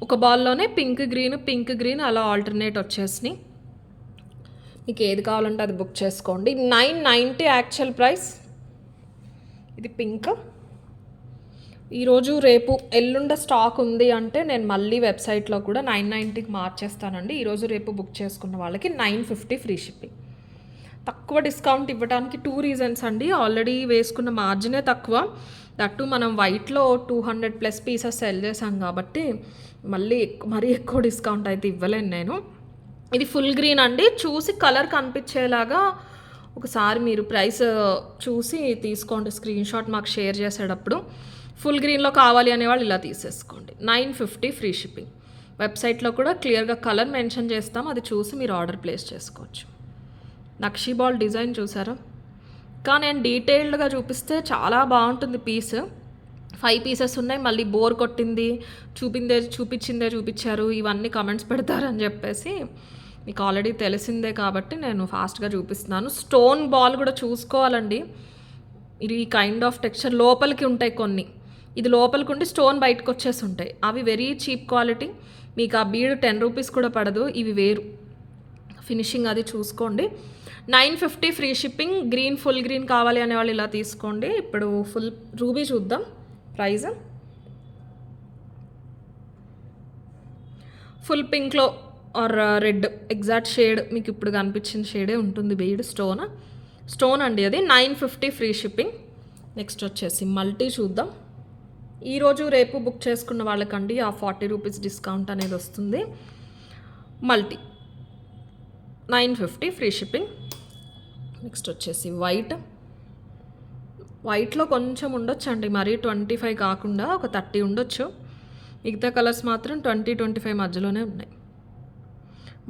ఒక బాల్లోనే పింక్ గ్రీన్ అలా ఆల్టర్నేట్ వచ్చేసినాయి. మీకు ఏది కావాలంటే అది బుక్ చేసుకోండి. 990 యాక్చువల్ ప్రైస్. ఇది పింక్. ఈరోజు రేపు ఎల్లుండ స్టాక్ ఉంది అంటే నేను మళ్ళీ వెబ్సైట్లో కూడా 990కి మార్చేస్తానండి. ఈరోజు రేపు బుక్ చేసుకున్న వాళ్ళకి 950 ఫ్రీ షిప్పింగ్. తక్కువ డిస్కౌంట్ ఇవ్వడానికి 2 రీజన్స్ అండి. ఆల్రెడీ వేసుకున్న మార్జినే తక్కువ, దట్టు మనం వైట్లో 200+ పీసెస్ సెల్ చేసాం కాబట్టి మరీ ఎక్కువ డిస్కౌంట్ అయితే ఇవ్వలేను నేను. ఇది ఫుల్ గ్రీన్ అండి. చూసి కలర్ కనిపించేలాగా ఒకసారి మీరు ప్రైస్ చూసి తీసుకోండి, స్క్రీన్ షాట్ మాకు షేర్ చేసేటప్పుడు. ఫుల్ గ్రీన్లో కావాలి అనేవాళ్ళు ఇలా తీసేసుకోండి. 950 ఫ్రీ షిప్పింగ్. వెబ్సైట్లో కూడా క్లియర్గా కలర్ మెన్షన్ చేస్తాం, అది చూసి మీరు ఆర్డర్ ప్లేస్ చేసుకోవచ్చు. నక్షీ బాల్ డిజైన్ చూసారా, కానీ నేను డీటెయిల్డ్గా చూపిస్తే చాలా బాగుంటుంది పీస్. 5 పీసెస్ ఉన్నాయి, మళ్ళీ బోర్ కొట్టింది, చూపించారు ఇవన్నీ కమెంట్స్ పెడతారని చెప్పేసి మీకు ఆల్రెడీ తెలిసిందే కాబట్టి నేను ఫాస్ట్గా చూపిస్తున్నాను. స్టోన్ బాల్ కూడా చూసుకోవాలండి. ఇది ఈ కైండ్ ఆఫ్ టెక్స్చర్ లోపలికి ఉంటాయి కొన్ని, ఇది లోపలికి ఉండి స్టోన్ బయటకు వచ్చేసి ఉంటాయి. అవి వెరీ చీప్ క్వాలిటీ, మీకు ఆ బీడ్ 10 రూపీస్ కూడా పడదు. ఇవి వేరు, ఫినిషింగ్ అది చూసుకోండి. 950 free shipping. Green full green కావాలి అనేవాళ్ళు ఇలా తీసుకోండి. ఇప్పుడు ఫుల్ రూబీ చూద్దాం ప్రైజ్. ఫుల్ పింక్లో ఆర్ రెడ్ ఎగ్జాక్ట్ షేడ్ మీకు ఇప్పుడు కనిపించిన షేడే ఉంటుంది బీడ్. స్టోన్ అండి అది. 950 ఫ్రీ షిప్పింగ్. నెక్స్ట్ వచ్చేసి మల్టీ చూద్దాం. ఈరోజు రేపు బుక్ చేసుకున్న వాళ్ళకండి ఆ 40 రూపీస్ డిస్కౌంట్ అనేది వస్తుంది. Multi 950 free shipping. నెక్స్ట్ వచ్చేసి వైట్లో కొంచెం ఉండొచ్చండి, మరీ 25 కాకుండా ఒక 30 ఉండొచ్చు. మిగతా కలర్స్ మాత్రం 20-25 మధ్యలోనే ఉన్నాయి.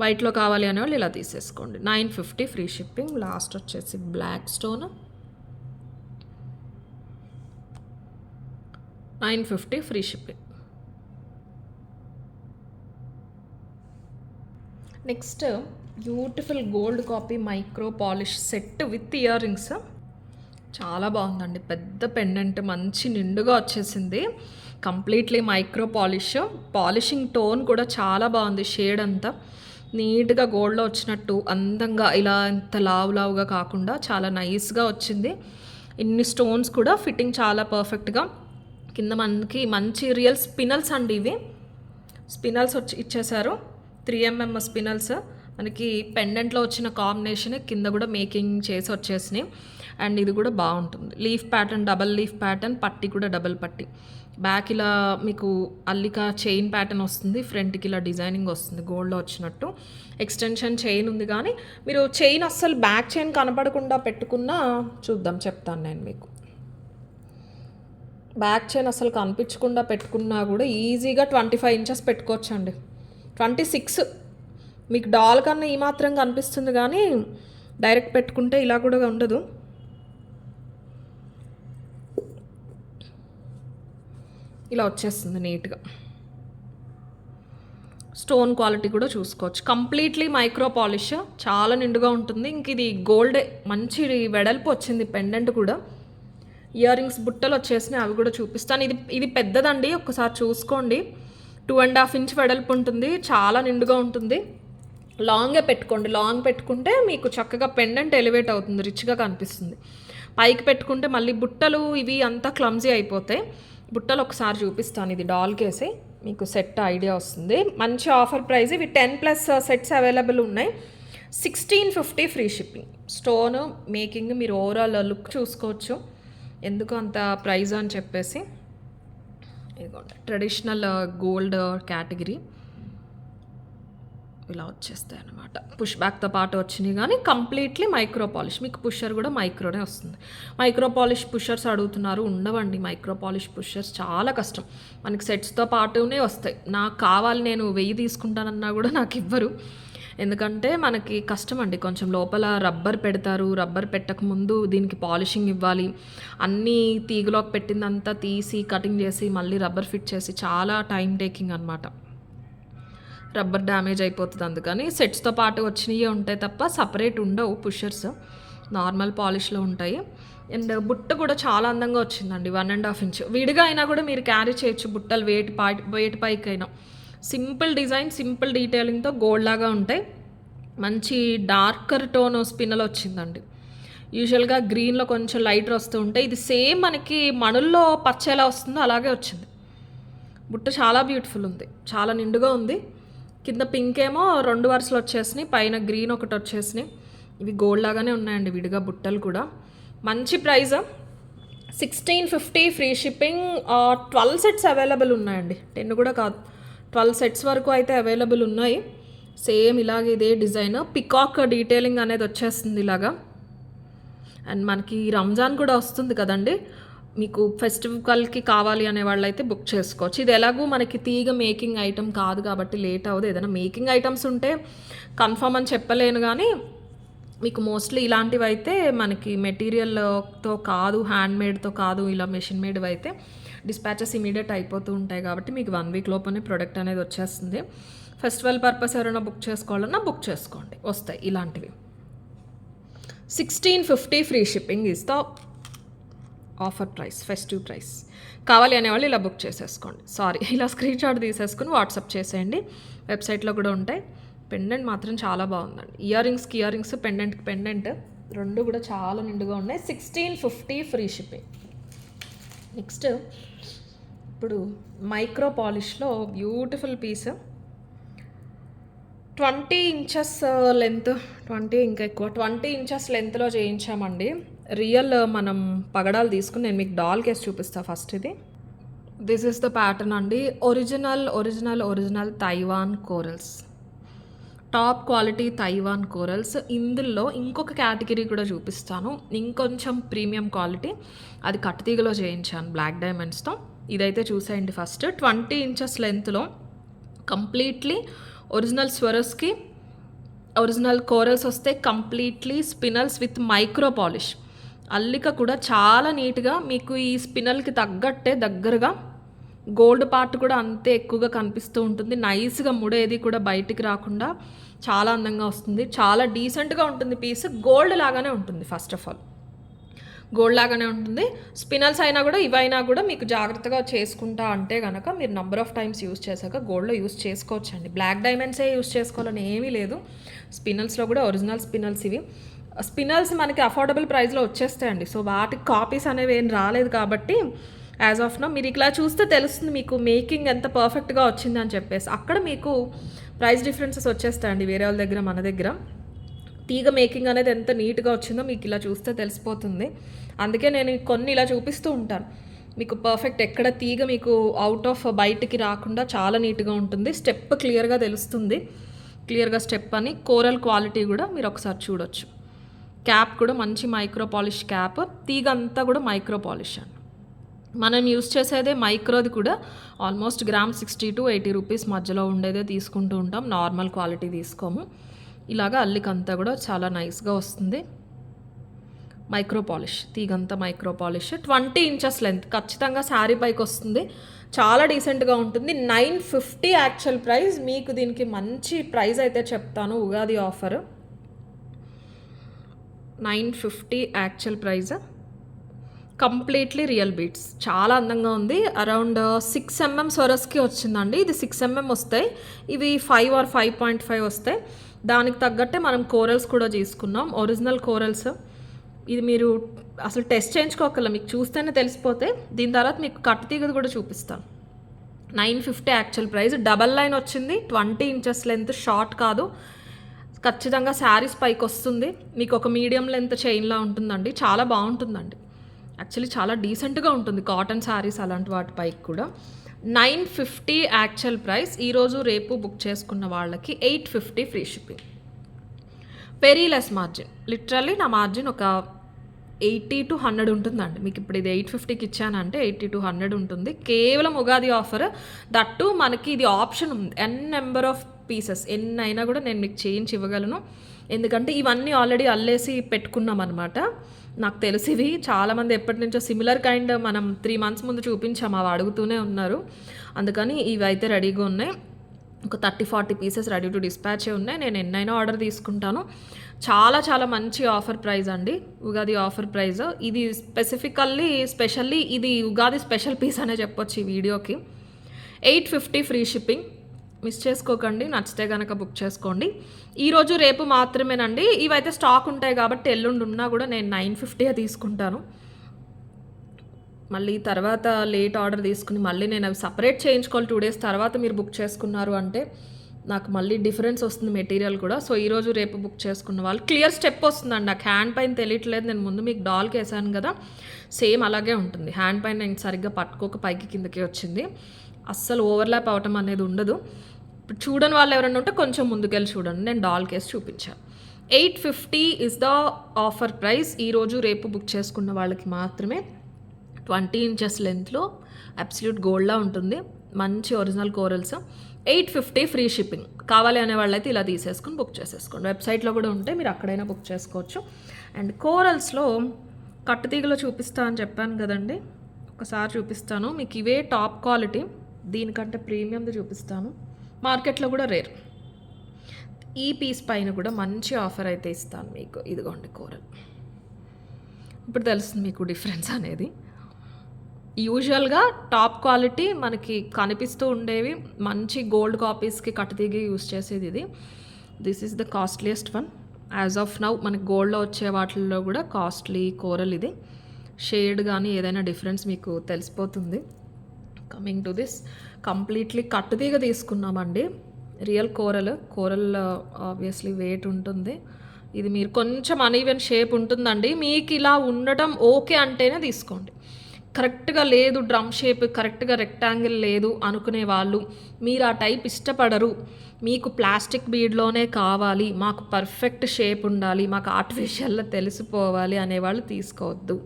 వైట్లో కావాలి అనేవాళ్ళు ఇలా తీసేసుకోండి. 950 ఫ్రీ షిప్పింగ్. లాస్ట్ వచ్చేసి black stone 950 free shipping. Next beautiful gold copy micro polish set with earrings. చాలా బాగుందండి. పెద్ద పెండెంట్ మంచి నిండుగా వచ్చేసింది. కంప్లీట్లీ మైక్రో పాలిషింగ్ టోన్ కూడా చాలా బాగుంది. షేడ్ అంతా నీట్గా గోల్డ్లో వచ్చినట్టు అందంగా ఇలా ఇంత లావుగా కాకుండా చాలా నైస్గా వచ్చింది. ఇన్ని స్టోన్స్ కూడా ఫిట్టింగ్ చాలా పర్ఫెక్ట్గా. కింద మనకి మంచి రియల్ స్పినల్స్ అండి, ఇవి స్పినల్స్ ఇచ్చేసారు. 3mm స్పినల్స్ మనకి పెండెంట్లో వచ్చిన కాంబినేషన్ కింద కూడా మేకింగ్ చేసి వచ్చేసినాయి. అండ్ ఇది కూడా బాగుంటుంది. Leaf pattern, double leaf pattern, పట్టి కూడా డబల్ పట్టి. బ్యాక్ ఇలా మీకు అల్లిక చైన్ ప్యాటర్న్ వస్తుంది, ఫ్రంట్కి ఇలా డిజైనింగ్ వస్తుంది గోల్డ్లో వచ్చినట్టు. ఎక్స్టెన్షన్ చైన్ ఉంది, కానీ మీరు చైన్ అస్సలు బ్యాక్ చైన్ కనపడకుండా పెట్టుకున్నా చెప్తాను నేను మీకు. బ్యాక్ చైన్ అసలు కనిపించకుండా పెట్టుకున్నా కూడా ఈజీగా 25 ఇంచెస్ పెట్టుకోవచ్చండి. 26 మీకు డాల్ కన్నా ఈ మాత్రం కనిపిస్తుంది, కానీ డైరెక్ట్ పెట్టుకుంటే ఇలా కూడా ఉండదు. ఇలా వచ్చేస్తుంది నీట్గా. స్టోన్ క్వాలిటీ కూడా చూసుకోవచ్చు. కంప్లీట్లీ మైక్రో పాలిష్, చాలా నిండుగా ఉంటుంది. ఇంక ఇది గోల్డే, మంచి వెడల్పు వచ్చింది పెండెంట్ కూడా. ఇయర్ రింగ్స్ బుట్టలు వచ్చేసినాయి, అవి కూడా చూపిస్తాను. ఇది పెద్దదండి, ఒక్కసారి చూసుకోండి. 2.5 ఇంచ్ వెడల్పు ఉంటుంది, చాలా నిండుగా ఉంటుంది. లాంగే పెట్టుకోండి. లాంగ్ పెట్టుకుంటే మీకు చక్కగా పెండెంట్ ఎలివేట్ అవుతుంది, రిచ్గా కనిపిస్తుంది. పైకి పెట్టుకుంటే మళ్ళీ బుట్టలు ఇవి అంతా క్లమ్జీ అయిపోతాయి. బుట్టలు ఒకసారి చూపిస్తాను. ఇది డాల్ కేసి మీకు సెట్ ఐడియా వస్తుంది. మంచి ఆఫర్ ప్రైస్. ఇవి 10+ సెట్స్ అవైలబుల్ ఉన్నాయి. 1650 ఫ్రీ షిప్పింగ్. స్టోన్ మేకింగ్ మీరు ఓవరాల్ లుక్ చూసుకోవచ్చు ఎందుకు అంత ప్రైజ్ అని చెప్పేసి. ఇదిగోండి ట్రెడిషనల్ గోల్డ్ కేటగిరీ ఇలా వచ్చేస్తాయి అన్నమాట. పుష్ బ్యాక్తో పాటు వచ్చినాయి, కానీ కంప్లీట్లీ మైక్రో పాలిష్. మీకు పుషర్ కూడా మైక్రోనే వస్తుంది. మైక్రో పాలిష్ పుషర్స్ అడుగుతున్నారు, ఉండవండి. మైక్రో పాలిష్ పుషర్స్ చాలా కష్టం. మనకి సెట్స్తో పాటునే వస్తాయి. నాకు కావాలి, నేను 1000 తీసుకుంటానన్నా కూడా నాకు ఇవ్వరు. ఎందుకంటే మనకి కష్టం అండి. కొంచెం లోపల రబ్బర్ పెడతారు, రబ్బర్ పెట్టకముందు దీనికి పాలిషింగ్ ఇవ్వాలి. అన్నీ తీగలోకి పెట్టిందంతా తీసి కటింగ్ చేసి మళ్ళీ రబ్బర్ ఫిట్ చేసి చాలా టైం టేకింగ్ అనమాట. రబ్బర్ డ్యామేజ్ అయిపోతుంది. అందుకని సెట్స్తో పాటు వచ్చినవి ఉంటాయి తప్ప సపరేట్ ఉండవు పుషర్స్, నార్మల్ పాలిష్లో ఉంటాయి. అండ్ బుట్ట కూడా చాలా అందంగా వచ్చిందండి. 1.5 ఇంచ్ విడిగా అయినా కూడా మీరు క్యారీ చేయొచ్చు బుట్టలు, వెయిట్ పైకైనా. సింపుల్ డిజైన్, సింపుల్ డీటెయిలింగ్తో గోల్డ్ లాగా ఉంటాయి. మంచి డార్కర్ టోన్ స్పిన్నల్ వచ్చిందండి. యూజువల్గా గ్రీన్లో కొంచెం లైటర్ వస్తూ ఉంటాయి. ఇది సేమ్ మనకి మణుల్లో పచ్చ ఎలా వస్తుందో అలాగే వచ్చింది. బుట్ట చాలా బ్యూటిఫుల్ ఉంది, చాలా నిండుగా ఉంది. కింద పింక్ ఏమో 2 వరుసలు వచ్చేసినాయి, పైన గ్రీన్ ఒకటి వచ్చేసినాయి. ఇవి గోల్డ్ లాగానే ఉన్నాయండి విడిగా బుట్టలు కూడా. మంచి price 1650 free shipping. 12 sets available ఉన్నాయండి, 10 కూడా కాదు, 12 సెట్స్ వరకు అయితే అవైలబుల్ ఉన్నాయి. సేమ్ ఇలాగే ఇదే డిజైన్, పికాక్ డీటెయిలింగ్ అనేది వచ్చేస్తుంది ఇలాగా. అండ్ మనకి రంజాన్ కూడా వస్తుంది కదండి, మీకు ఫెస్టివల్కి కావాలి అనే వాళ్ళైతే బుక్ చేసుకోవచ్చు. ఇది ఎలాగూ మనకి తీగ మేకింగ్ ఐటమ్ కాదు కాబట్టి లేట్ అవ్వదు. ఏదైనా మేకింగ్ ఐటమ్స్ ఉంటే కన్ఫర్మ్ అని చెప్పలేను, కానీ మీకు మోస్ట్లీ ఇలాంటివి అయితే మనకి మెటీరియల్తో కాదు, హ్యాండ్మేడ్తో కాదు, ఇలా మెషిన్ మేడ్వి అయితే డిస్పాచెస్ ఇమీడియట్ అయిపోతూ ఉంటాయి కాబట్టి మీకు 1 వీక్ లోపలనే ప్రోడక్ట్ అనేది వచ్చేస్తుంది. ఫెస్టివల్ పర్పస్ ఎవరైనా బుక్ చేసుకోవాలన్నా బుక్ చేసుకోండి, వస్తాయి ఇలాంటివి. 1650 free shipping is the offer price, festive price. కావాలి అనేవాళ్ళు ఇలా బుక్ చేసేసుకోండి. ఇలా స్క్రీన్ షాట్ తీసేసుకుని వాట్సాప్ చేసేయండి. వెబ్సైట్లో కూడా ఉంటాయి. పెండెంట్ మాత్రం చాలా బాగుందండి. ఇయర్ రింగ్స్, పెండెంట్కి పెండెంట్ రెండు కూడా చాలా నిండుగా ఉన్నాయి. 1650 ఫ్రీ షిప్పింగ్. నెక్స్ట్ ఇప్పుడు మైక్రో పాలిష్లో బ్యూటిఫుల్ పీస్, 20 ఇంచెస్ లెంత్, 20 ఇంకా ఎక్కువ, 20 ఇంచెస్ లెంత్లో చేయించామండి. రియల్ మనం పగడాలు తీసుకుని నేను మీకు డాల్ కేసు చూపిస్తాను. ఫస్ట్ ఇది దిస్ ఇస్ ద ప్యాటర్న్ అండి. Original Taiwan corals. Top quality Taiwan corals. ఇందులో ఇంకొక కేటగిరీ కూడా చూపిస్తాను. ఇంకొంచెం ప్రీమియం క్వాలిటీ. అది కట్టుతీగలో చేయించాను బ్లాక్ డైమండ్స్తో. ఇదైతే చూసేయండి ఫస్ట్. 20 ఇంచెస్ లెంత్లో completely original Swarovski original corals వస్తే completely spinels with micro polish. అల్లిక కూడా చాలా నీట్గా మీకు ఈ స్పినల్కి తగ్గట్టే దగ్గరగా గోల్డ్ పార్ట్ కూడా అంతే ఎక్కువగా కనిపిస్తూ ఉంటుంది. నైస్గా ముడేది కూడా బయటికి రాకుండా చాలా అందంగా వస్తుంది. చాలా డీసెంట్గా ఉంటుంది పీస్. గోల్డ్ లాగానే ఉంటుంది. ఫస్ట్ ఆఫ్ ఆల్ గోల్డ్ లాగానే ఉంటుంది. స్పినల్స్ అయినా కూడా ఇవైనా కూడా మీకు జాగ్రత్తగా చేసుకుంటా అంటే కనుక మీరు నెంబర్ ఆఫ్ టైమ్స్ యూస్ చేశాక గోల్డ్లో యూస్ చేసుకోవచ్చండి. బ్లాక్ డైమండ్సే యూస్ చేసుకోవాలని ఏమీ లేదు. స్పినల్స్లో కూడా ఒరిజినల్ స్పినల్స్ ఇవి. స్పినల్స్ మనకి అఫోర్డబుల్ ప్రైస్లో వచ్చేస్తాయండి. సో వాటికి కాపీస్ అనేవి ఏం రాలేదు కాబట్టి యాజ్ ఆఫ్ నో మీరు ఇలా చూస్తే తెలుస్తుంది మీకు మేకింగ్ ఎంత పర్ఫెక్ట్గా వచ్చిందని చెప్పేసి. అక్కడ మీకు ప్రైస్ డిఫరెన్సెస్ వచ్చేస్తాయండి వేరే వాళ్ళ దగ్గర మన దగ్గర. తీగ మేకింగ్ అనేది ఎంత నీట్గా వచ్చిందో మీకు ఇలా చూస్తే తెలిసిపోతుంది. అందుకే నేను కొన్ని ఇలా చూపిస్తూ ఉంటాను. మీకు పర్ఫెక్ట్ ఎక్కడ తీగ మీకు అవుట్ ఆఫ్ బయటికి రాకుండా చాలా నీట్గా ఉంటుంది. స్టెప్ క్లియర్గా తెలుస్తుంది. క్లియర్గా స్టెప్ అని. కోరల్ క్వాలిటీ కూడా మీరు ఒకసారి చూడొచ్చు. క్యాప్ కూడా మంచి మైక్రో పాలిష్ క్యాప్. తీగ అంతా కూడా మైక్రో పాలిష్ అండి. మనం యూస్ చేసేదే మైక్రోది కూడా ఆల్మోస్ట్ గ్రామ్ 60 to 80 రూపీస్ మధ్యలో ఉండేదే తీసుకుంటూ ఉంటాం. నార్మల్ క్వాలిటీ తీసుకోము. ఇలాగా అల్లికంతా కూడా చాలా నైస్గా వస్తుంది. మైక్రో పాలిష్ తీగంతా మైక్రో పాలిష్. 20 ఇంచెస్ లెంత్ ఖచ్చితంగా శారీ పైకి వస్తుంది. చాలా డీసెంట్గా ఉంటుంది. 950 యాక్చువల్ ప్రైస్. మీకు దీనికి మంచి ప్రైస్ అయితే చెప్తాను. Ugadi offer 950 actual price. Completely real beats. చాలా అందంగా ఉంది. అరౌండ్ 6 mm స్వరస్కి వచ్చిందండి. ఇది 6 mm వస్తాయి. ఇవి 5 or 5.5 వస్తాయి. దానికి తగ్గట్టే మనం కోరల్స్ కూడా తీసుకున్నాం. Original corals. ఇది మీరు అసలు టెస్ట్ చేయించుకోకల, మీకు చూస్తేనే తెలిసిపోతే. దీని తర్వాత మీకు కట్టుతీగది కూడా చూపిస్తాను. 950 యాక్చువల్ ప్రైస్. డబల్ లైన్ వచ్చింది. 20 ఇంచెస్ లెంత్. షార్ట్ కాదు. ఖచ్చితంగా శారీస్ పైకి వస్తుంది. మీకు ఒక మీడియం లెంత్ చైన్లా ఉంటుందండి. చాలా బాగుంటుందండి. యాక్చువల్లీ చాలా డీసెంట్గా ఉంటుంది కాటన్ శారీస్ అలాంటి వాటి పైకి కూడా. 950 యాక్చువల్ ప్రైస్. ఈరోజు రేపు బుక్ చేసుకున్న వాళ్ళకి 850 free shipping. Very less margin. Literally నా మార్జిన్ ఒక 80 to 100 ఉంటుందండి. మీకు ఇప్పుడు ఇది 850కి ఇచ్చానంటే 80 to 100 ఉంటుంది. కేవలం ఉగాది ఆఫర్. దట్టు మనకి ఇది ఆప్షన్ ఉంది. నెంబర్ ఆఫ్ పీసెస్ ఎన్నైనా కూడా నేను మీకు చేయించి ఇవ్వగలను. ఎందుకంటే ఇవన్నీ ఆల్రెడీ అల్లేసి పెట్టుకున్నాం అనమాట. నాకు తెలిసివి చాలామంది ఎప్పటి నుంచో సిమిలర్ కైండ్ మనం 3 months ముందు చూపించాము. అవి అడుగుతూనే ఉన్నారు. అందుకని ఇవి అయితే రెడీగా ఉన్నాయి. ఒక 30-40 పీసెస్ రెడీ టు డిస్పాచే ఉన్నాయి. నేను ఎన్నైనా ఆర్డర్ తీసుకుంటాను. చాలా చాలా మంచి ఆఫర్ ప్రైస్ అండి. Ugadi offer price. ఇది స్పెషల్లీ ఇది ఉగాది స్పెషల్ పీస్ అనే చెప్పొచ్చు ఈ వీడియోకి. 850 ఫ్రీ షిప్పింగ్. మిస్ చేసుకోకండి. నచ్చితే కనుక బుక్ చేసుకోండి. ఈరోజు రేపు మాత్రమేనండి. ఇవైతే స్టాక్ ఉంటాయి కాబట్టి ఎల్లుండి ఉన్నా కూడా నేను 950 తీసుకుంటాను. మళ్ళీ తర్వాత లేట్ ఆర్డర్ తీసుకుని మళ్ళీ నేను అవి సపరేట్ చేయించుకోవాలి. 2 days తర్వాత మీరు బుక్ చేసుకున్నారు అంటే నాకు మళ్ళీ డిఫరెన్స్ వస్తుంది మెటీరియల్ కూడా. సో ఈరోజు రేపు బుక్ చేసుకున్న వాళ్ళు క్లియర్ స్టెప్ వస్తుందండి. నాకు హ్యాండ్ పైన తెలియట్లేదు. నేను ముందు మీకు డాల్కి వేసాను కదా, సేమ్ అలాగే ఉంటుంది. హ్యాండ్ పైన నేను సరిగ్గా పట్టుకోక పైకి కిందకి వచ్చింది. అస్సలు ఓవర్లాప్ అవటం అనేది ఉండదు. ఇప్పుడు చూడని వాళ్ళు ఎవరైనా ఉంటే కొంచెం ముందుకెళ్ళి చూడండి. నేను డాల్ కేసు చూపించాను. 850 ఇస్ ద ఆఫర్ ప్రైస్. ఈరోజు రేపు బుక్ చేసుకున్న వాళ్ళకి మాత్రమే. 20 ఇంచెస్ లెంత్లో అబ్సల్యూట్ గోల్డ్లా ఉంటుంది. మంచి ఒరిజినల్ కోరల్స్. 850 free shipping. కావాలి అనే వాళ్ళైతే ఇలా తీసేసుకుని బుక్ చేసేసుకోండి. వెబ్సైట్లో కూడా ఉంటే మీరు అక్కడైనా బుక్ చేసుకోవచ్చు. అండ్ కోరల్స్లో కట్టుతీగలో చూపిస్తా అని చెప్పాను కదండి, ఒకసారి చూపిస్తాను మీకు. ఇవే టాప్ క్వాలిటీ. దీనికంటే ప్రీమియంది చూపిస్తాను. మార్కెట్లో కూడా రేర్. ఈ పీస్ పైన కూడా మంచి ఆఫర్ అయితే ఇస్తాను మీకు. ఇదిగోండి కోరల్. ఇప్పుడు తెలుస్తుంది మీకు డిఫరెన్స్ అనేది. యూజువల్గా టాప్ క్వాలిటీ మనకి కనిపిస్తూ ఉండేవి మంచి గోల్డ్ కాపీస్కి కట్టుతీగి యూజ్ చేసేది ఇది. This is the costliest one as of now. మనకి గోల్డ్లో వచ్చే వాటిల్లో కూడా కాస్ట్లీ కోరల్ ఇది. షేడ్ కానీ ఏదైనా డిఫరెన్స్ మీకు తెలిసిపోతుంది. కమింగ్ టు దిస్, కంప్లీట్లీ కట్టుతీగ తీసుకున్నామండి. రియల్ కోరల్ ఆబ్వియస్లీ వెయిట్ ఉంటుంది. ఇది మీరు కొంచెం అన్ఈవెన్ షేప్ ఉంటుందండి. మీకు ఇలా ఉండటం ఓకే అంటేనే తీసుకోండి. కరెక్ట్‌గా లేదు డ్రమ్ షేప్, కరెక్ట్‌గా రెక్టాంగిల్ లేదు అనుకునే వాళ్ళు, మీరు ఆ టైప్ ఇష్టపడరు, మీకు ప్లాస్టిక్ బీడ్‌లోనే కావాలి, మాకు పర్ఫెక్ట్ షేప్ ఉండాలి, మాకు ఆర్టిఫిషియల్‌లో తెలిసిపోవాలి అనేవాళ్ళు తీసుకోవద్దు.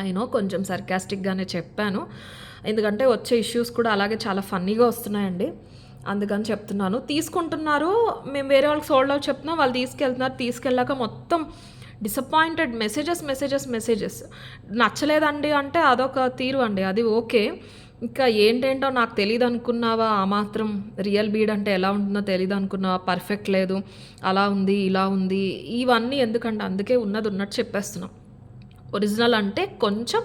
ఐ నో కొంచెం సర్కాస్టిక్‌గానే చెప్పాను. ఎందుకంటే వచ్చే ఇష్యూస్ కూడా అలాగే చాలా ఫన్నీగా వస్తున్నాయండి. అందుకని చెప్తున్నాను. తీసుకుంటున్నారు, మేము వేరే వాళ్ళకి సోల్డ్ ఔట్ చెప్తున్నాం, వాళ్ళు తీసుకెళ్తున్నారు. తీసుకెళ్ళాక మొత్తం డిసప్పాయింటెడ్ మెసేజెస్. నచ్చలేదండి అంటే అదొక తీరు అండి. అది ఓకే. ఇంకా ఏంటేంటో నాకు తెలీదనుకున్నావా? ఆ మాత్రం రియల్ బీడ్ అంటే ఎలా ఉంటుందో తెలీదనుకున్నావా? పర్ఫెక్ట్ లేదు, అలా ఉంది, ఇలా ఉంది. ఇవన్నీ ఎందుకంటే అందుకే ఉన్నదున్నట్టు చెప్పేస్తున్నాం. ఒరిజినల్ అంటే కొంచెం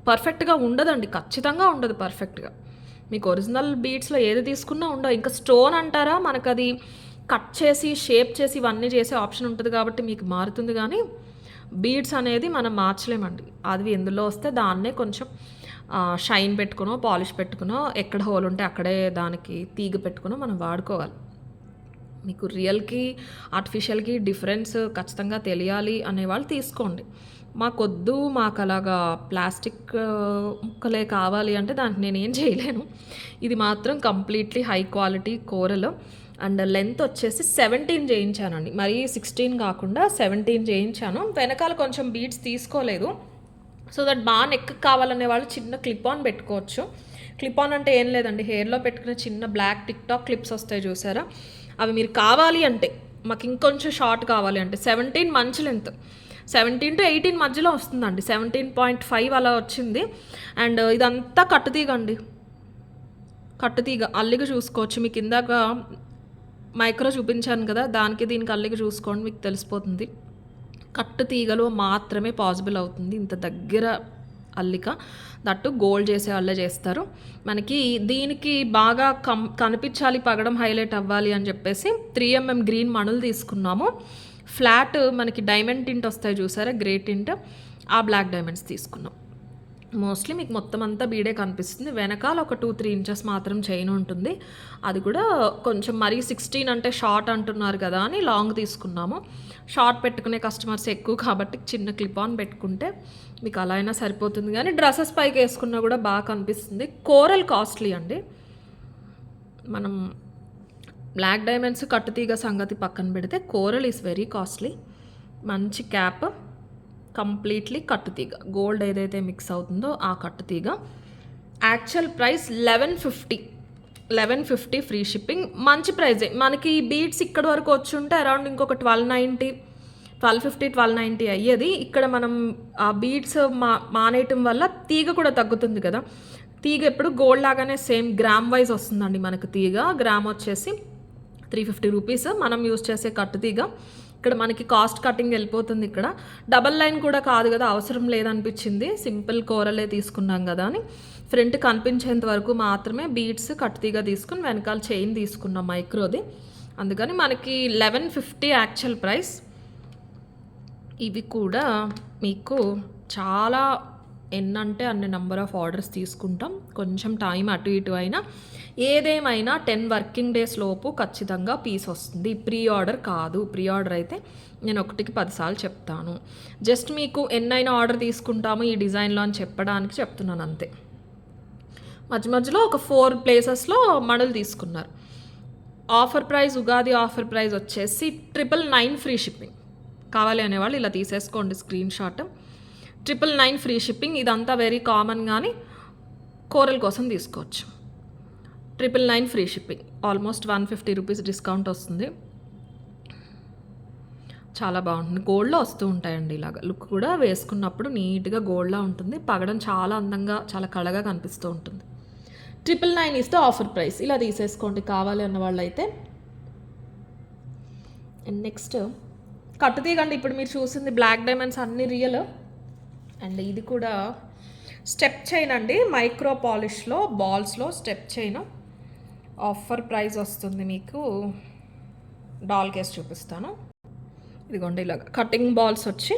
పర్ఫెక్ట్‌గా ఉండదండి. ఖచ్చితంగా ఉండదు పర్ఫెక్ట్‌గా. మీకు ఒరిజినల్ బీడ్స్‌లో ఏది తీసుకున్నా ఉండవు. ఇంకా స్టోన్ అంటారా, మనకది కట్ చేసి, షేప్ చేసి, ఇవన్నీ చేసే ఆప్షన్ ఉంటది కాబట్టి మీకు మారుతుంది గానీ, బీడ్స్ అనేది మనం మార్చలేమండి. అది ఎందులో వస్తే దాన్నే కొంచెం షైన్ పెట్టుకునో, పాలిష్ పెట్టుకునో, ఎక్కడ హోల్ ఉంటే అక్కడే దానికి తీగ పెట్టుకునో మనం వాడుకోవాలి. మీకు రియల్‌కి, ఆర్టిఫిషియల్‌కి డిఫరెన్స్ ఖచ్చితంగా తెలియాలి అనేవాళ్ళు తీసుకోండి. మాకొద్దు, మాకలాగా ప్లాస్టిక్ ముక్కలే కావాలి అంటే దానికి నేనేం చేయలేను. ఇది మాత్రం completely high quality coral and length వచ్చేసి 17 చేయించానండి. మరీ 16 కాకుండా 17 చేయించాను. వెనకాల కొంచెం బీడ్స్ తీసుకోలేదు. సో దట్ బాగా నెక్ కావాలనే వాళ్ళు చిన్న క్లిప్ ఆన్ పెట్టుకోవచ్చు. క్లిప్ ఆన్ అంటే ఏం లేదండి, హెయిర్‌లో పెట్టుకునే చిన్న బ్లాక్ టిక్ టాక్ క్లిప్స్ వస్తాయి చూసారా? అవి మీరు కావాలి అంటే, మాకు ఇంకొంచెం షార్ట్ కావాలి అంటే 17 మంచి లెంత్. 17-18 మధ్యలో వస్తుందండి. 17.5 అలా వచ్చింది. అండ్ ఇదంతా కట్టుతీగ అండి. కట్టుతీగ అల్లిక చూసుకోవచ్చు. మీకు ఇందాక మైక్రో చూపించాను కదా, దానికి దీనికి అల్లిక చూసుకోండి, మీకు తెలిసిపోతుంది. కట్టు తీగలో మాత్రమే పాసిబుల్ అవుతుంది ఇంత దగ్గర అల్లిక. దట్టు గోల్డ్ చేసే వాళ్ళే చేస్తారు. మనకి దీనికి బాగా కనిపించాలి, పగడం హైలైట్ అవ్వాలి అని చెప్పేసి 3mm గ్రీన్ మణులు తీసుకున్నాము. ఫ్లాట్ మనకి డైమండ్ టింట్ వస్తాయి చూసారా, గ్రే టింట్, ఆ బ్లాక్ డైమండ్స్ తీసుకున్నాం. మోస్ట్లీ మీకు మొత్తం అంతా బీడే కనిపిస్తుంది. వెనకాల ఒక 2-3 ఇంచెస్ మాత్రం చైన్ ఉంటుంది. అది కూడా కొంచెం మరీ 16 అంటే షార్ట్ అంటున్నారు కదా అని లాంగ్ తీసుకున్నాము. షార్ట్ పెట్టుకునే కస్టమర్స్ ఎక్కువ కాబట్టి చిన్న క్లిప్ ఆన్ పెట్టుకుంటే మీకు అలా అయినా సరిపోతుంది. కానీ డ్రెస్సెస్ పైకి వేసుకున్నా కూడా బాగా కనిపిస్తుంది. కోరల్ కాస్ట్లీ అండి. మనం బ్లాక్ డైమండ్స్ కట్టుతీగ సంగతి పక్కన పెడితే కోరల్ ఈజ్ వెరీ కాస్ట్లీ. మంచి క్యాప్, కంప్లీట్లీ కట్టుతీగ, గోల్డ్ ఏదైతే మిక్స్ అవుతుందో ఆ కట్టుతీగ. Actual price 1150 free shipping. మంచి ప్రైజే. మనకి ఈ బీడ్స్ ఇక్కడ వరకు వచ్చి ఉంటే అరౌండ్ ఇంకొక 1250, 1290 అయ్యేది. ఇక్కడ మనం ఆ బీడ్స్ మానేయటం వల్ల తీగ కూడా తగ్గుతుంది కదా. తీగ ఎప్పుడు గోల్డ్ లాగానే సేమ్ గ్రామ్ వైజ్ వస్తుందండి మనకు తీగ. గ్రామ్ వచ్చేసి 350 రూపీస్. మనం యూజ్ చేసే కట్టు తీగ ఇక్కడ మనకి కాస్ట్ కటింగ్ వెళ్ళిపోతుంది. ఇక్కడ డబల్ లైన్ కూడా కాదు కదా, అవసరం లేదనిపించింది. సింపుల్ కోరలే తీసుకున్నాం కదా అని ఫ్రంట్ కనిపించేంత వరకు మాత్రమే బీడ్స్ కట్టుతీగా తీసుకుని వెనకాల చైన్ తీసుకున్నాం మైక్రోది. అందుకని మనకి 1150 యాక్చువల్ ప్రైస్. ఇవి కూడా మీకు చాలా ఎన్నంటే అన్ని నెంబర్ ఆఫ్ ఆర్డర్స్ తీసుకుంటాం. కొంచెం టైం అటు ఇటు అయినా ఏదేమైనా 10 వర్కింగ్ డేస్ లోపు ఖచ్చితంగా పీస్ వస్తుంది. ప్రీ ఆర్డర్ కాదు. ప్రీ ఆర్డర్ అయితే నేను 1కి 10 సార్లు చెప్తాను. జస్ట్ మీకు ఎన్నైనా ఆర్డర్ తీసుకుంటాము ఈ డిజైన్లో అని చెప్పడానికి చెప్తున్నాను అంతే. మధ్యలో ఒక 4 ప్లేసెస్లో మడులు తీసుకున్నారు. Offer price, Ugadi offer price వచ్చేసి 999 ఫ్రీ షిప్పింగ్. కావాలి అనేవాళ్ళు ఇలా తీసేసుకోండి స్క్రీన్ షాట్. 999 free shipping. ఇదంతా వెరీ కామన్, కానీ కోరల్ కోసం తీసుకోవచ్చు. 999 free shipping. Almost 150 rupees discount వస్తుంది. చాలా బాగుంటుంది. గోల్డ్లో వస్తూ ఉంటాయండి ఇలాగ. లుక్ కూడా వేసుకున్నప్పుడు నీట్గా గోల్డ్లా ఉంటుంది. పగడం చాలా అందంగా, చాలా కళగా కనిపిస్తూ ఉంటుంది. 999 ఇస్తే ఆఫర్ ప్రైస్. ఇలా తీసేసుకోండి కావాలి అన్న వాళ్ళు అయితే. అండ్ నెక్స్ట్ కట్టుతీగండి. ఇప్పుడు మీరు చూసింది బ్లాక్ డైమండ్స్ అన్ని రియల్. అండ్ ఇది కూడా స్టెప్ చైన్ అండి, మైక్రో పాలిష్లో బాల్స్లో స్టెప్ చైన్. ఆఫర్ ప్రైస్ వస్తుంది మీకు. డాల్ కేస్ చూపిస్తాను. ఇదిగోండి ఇలాగ కటింగ్ బాల్స్ వచ్చి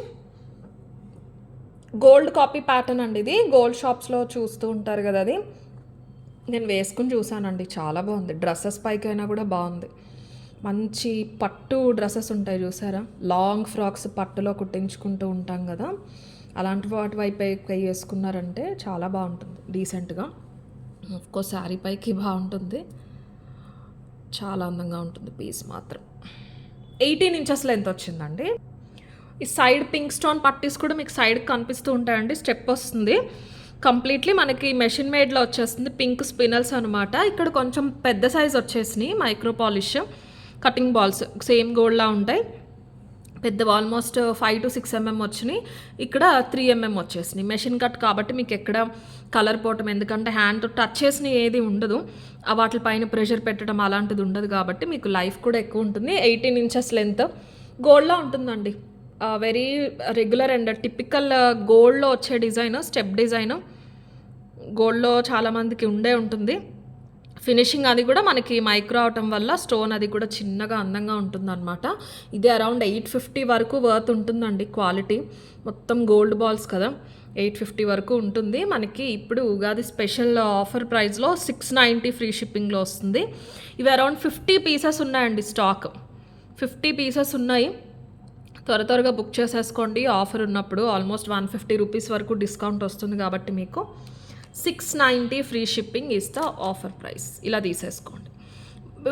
గోల్డ్ కాపీ ప్యాటర్న్ అండి. ఇది గోల్డ్ షాప్స్లో చూస్తూ ఉంటారు కదా, అది నేను వేసుకుని చూసానండి. చాలా బాగుంది. డ్రెస్సెస్ పైకైనా కూడా బాగుంది. మంచి పట్టు డ్రెస్సెస్ ఉంటాయి చూసారా, లాంగ్ ఫ్రాక్స్ పట్టులో కుట్టించుకుంటూ ఉంటాం కదా, అలాంటి వాటి వైపు వేసుకున్నారంటే చాలా బాగుంటుంది డీసెంట్గా. ఆఫ్కోర్స్ శారీ పైకి బాగుంటుంది, చాలా అందంగా ఉంటుంది పీస్ మాత్రం. 18 ఇంచెస్ లెంత్ వచ్చిందండి. ఈ సైడ్ పింక్ స్టోన్ పట్టీస్ కూడా మీకు సైడ్కి కనిపిస్తూ ఉంటాయండి, స్టెప్ వస్తుంది. కంప్లీట్లీ మనకి మెషిన్ మేడ్లో వచ్చేస్తుంది, పింక్ స్పినల్స్ అనమాట. ఇక్కడ కొంచెం పెద్ద సైజ్ వచ్చేసినాయి micro polish cutting balls, same గోల్డ్లా ఉంటాయి. పెద్దవి ఆల్మోస్ట్ 5 to 6 mm వచ్చినాయి. ఇక్కడ 3 mm వచ్చేసినాయి. మెషిన్ కట్ కాబట్టి మీకు ఎక్కడ కలర్ పోవటం, ఎందుకంటే హ్యాండ్తో టచ్ చేసిన ఏది ఉండదు, వాటిపైన ప్రెషర్ పెట్టడం అలాంటిది ఉండదు కాబట్టి మీకు లైఫ్ కూడా ఎక్కువ ఉంటుంది. 18 ఇంచెస్ లెంత్ గోల్డ్లా ఉంటుందండి. వెరీ రెగ్యులర్ అండ్ టిపికల్ గోల్డ్లో వచ్చే డిజైన్, స్టెప్ డిజైన్ గోల్డ్లో చాలామందికి ఉండే ఉంటుంది. ఫినిషింగ్ అది కూడా మనకి మైక్రో అవటం వల్ల స్టోన్ అది కూడా చిన్నగా అందంగా ఉంటుందన్నమాట. ఇది అరౌండ్ 850 వరకు వర్త్ ఉంటుందండి. క్వాలిటీ మొత్తం గోల్డ్ బాల్స్ కదా, 850 వరకు ఉంటుంది. మనకి ఇప్పుడు ఉగాది స్పెషల్ ఆఫర్ ప్రైస్లో 690 ఫ్రీ షిప్పింగ్లో వస్తుంది. ఇవి అరౌండ్ 50 పీసెస్ ఉన్నాయండి, స్టాక్ 50 పీసెస్ ఉన్నాయి. త్వరగా బుక్ చేసేసుకోండి. ఆఫర్ ఉన్నప్పుడు ఆల్మోస్ట్ 150 రూపీస్ వరకు డిస్కౌంట్ వస్తుంది కాబట్టి మీకు 690 free shipping is the offer price. ఇలా తీసేసుకోండి.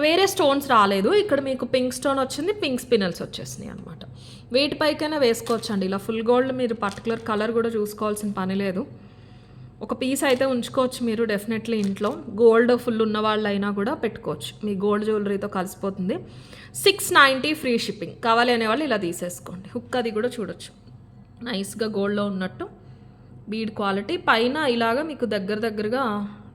వేరే స్టోన్స్ రాలేదు, ఇక్కడ మీకు పింక్ స్టోన్ వచ్చింది, పింక్ స్పినల్స్ వచ్చేసినాయి అనమాట. వీటిపైకైనా వేసుకోవచ్చండి. ఇలా ఫుల్ గోల్డ్ మీరు పర్టికులర్ కలర్ కూడా చూసుకోవాల్సిన పని లేదు. ఒక పీస్ అయితే ఉంచుకోవచ్చు మీరు డెఫినెట్లీ ఇంట్లో. గోల్డ్ ఫుల్ ఉన్న వాళ్ళు అయినా కూడా పెట్టుకోవచ్చు, మీ గోల్డ్ జ్యువెలరీతో కలిసిపోతుంది. 690 ఫ్రీ షిప్పింగ్. కావాలి అనేవాళ్ళు ఇలా తీసేసుకోండి. హుక్ అది కూడా చూడొచ్చు, నైస్గా గోల్డ్లో ఉన్నట్టు బీడ్ క్వాలిటీ. పైన ఇలాగా మీకు దగ్గరగా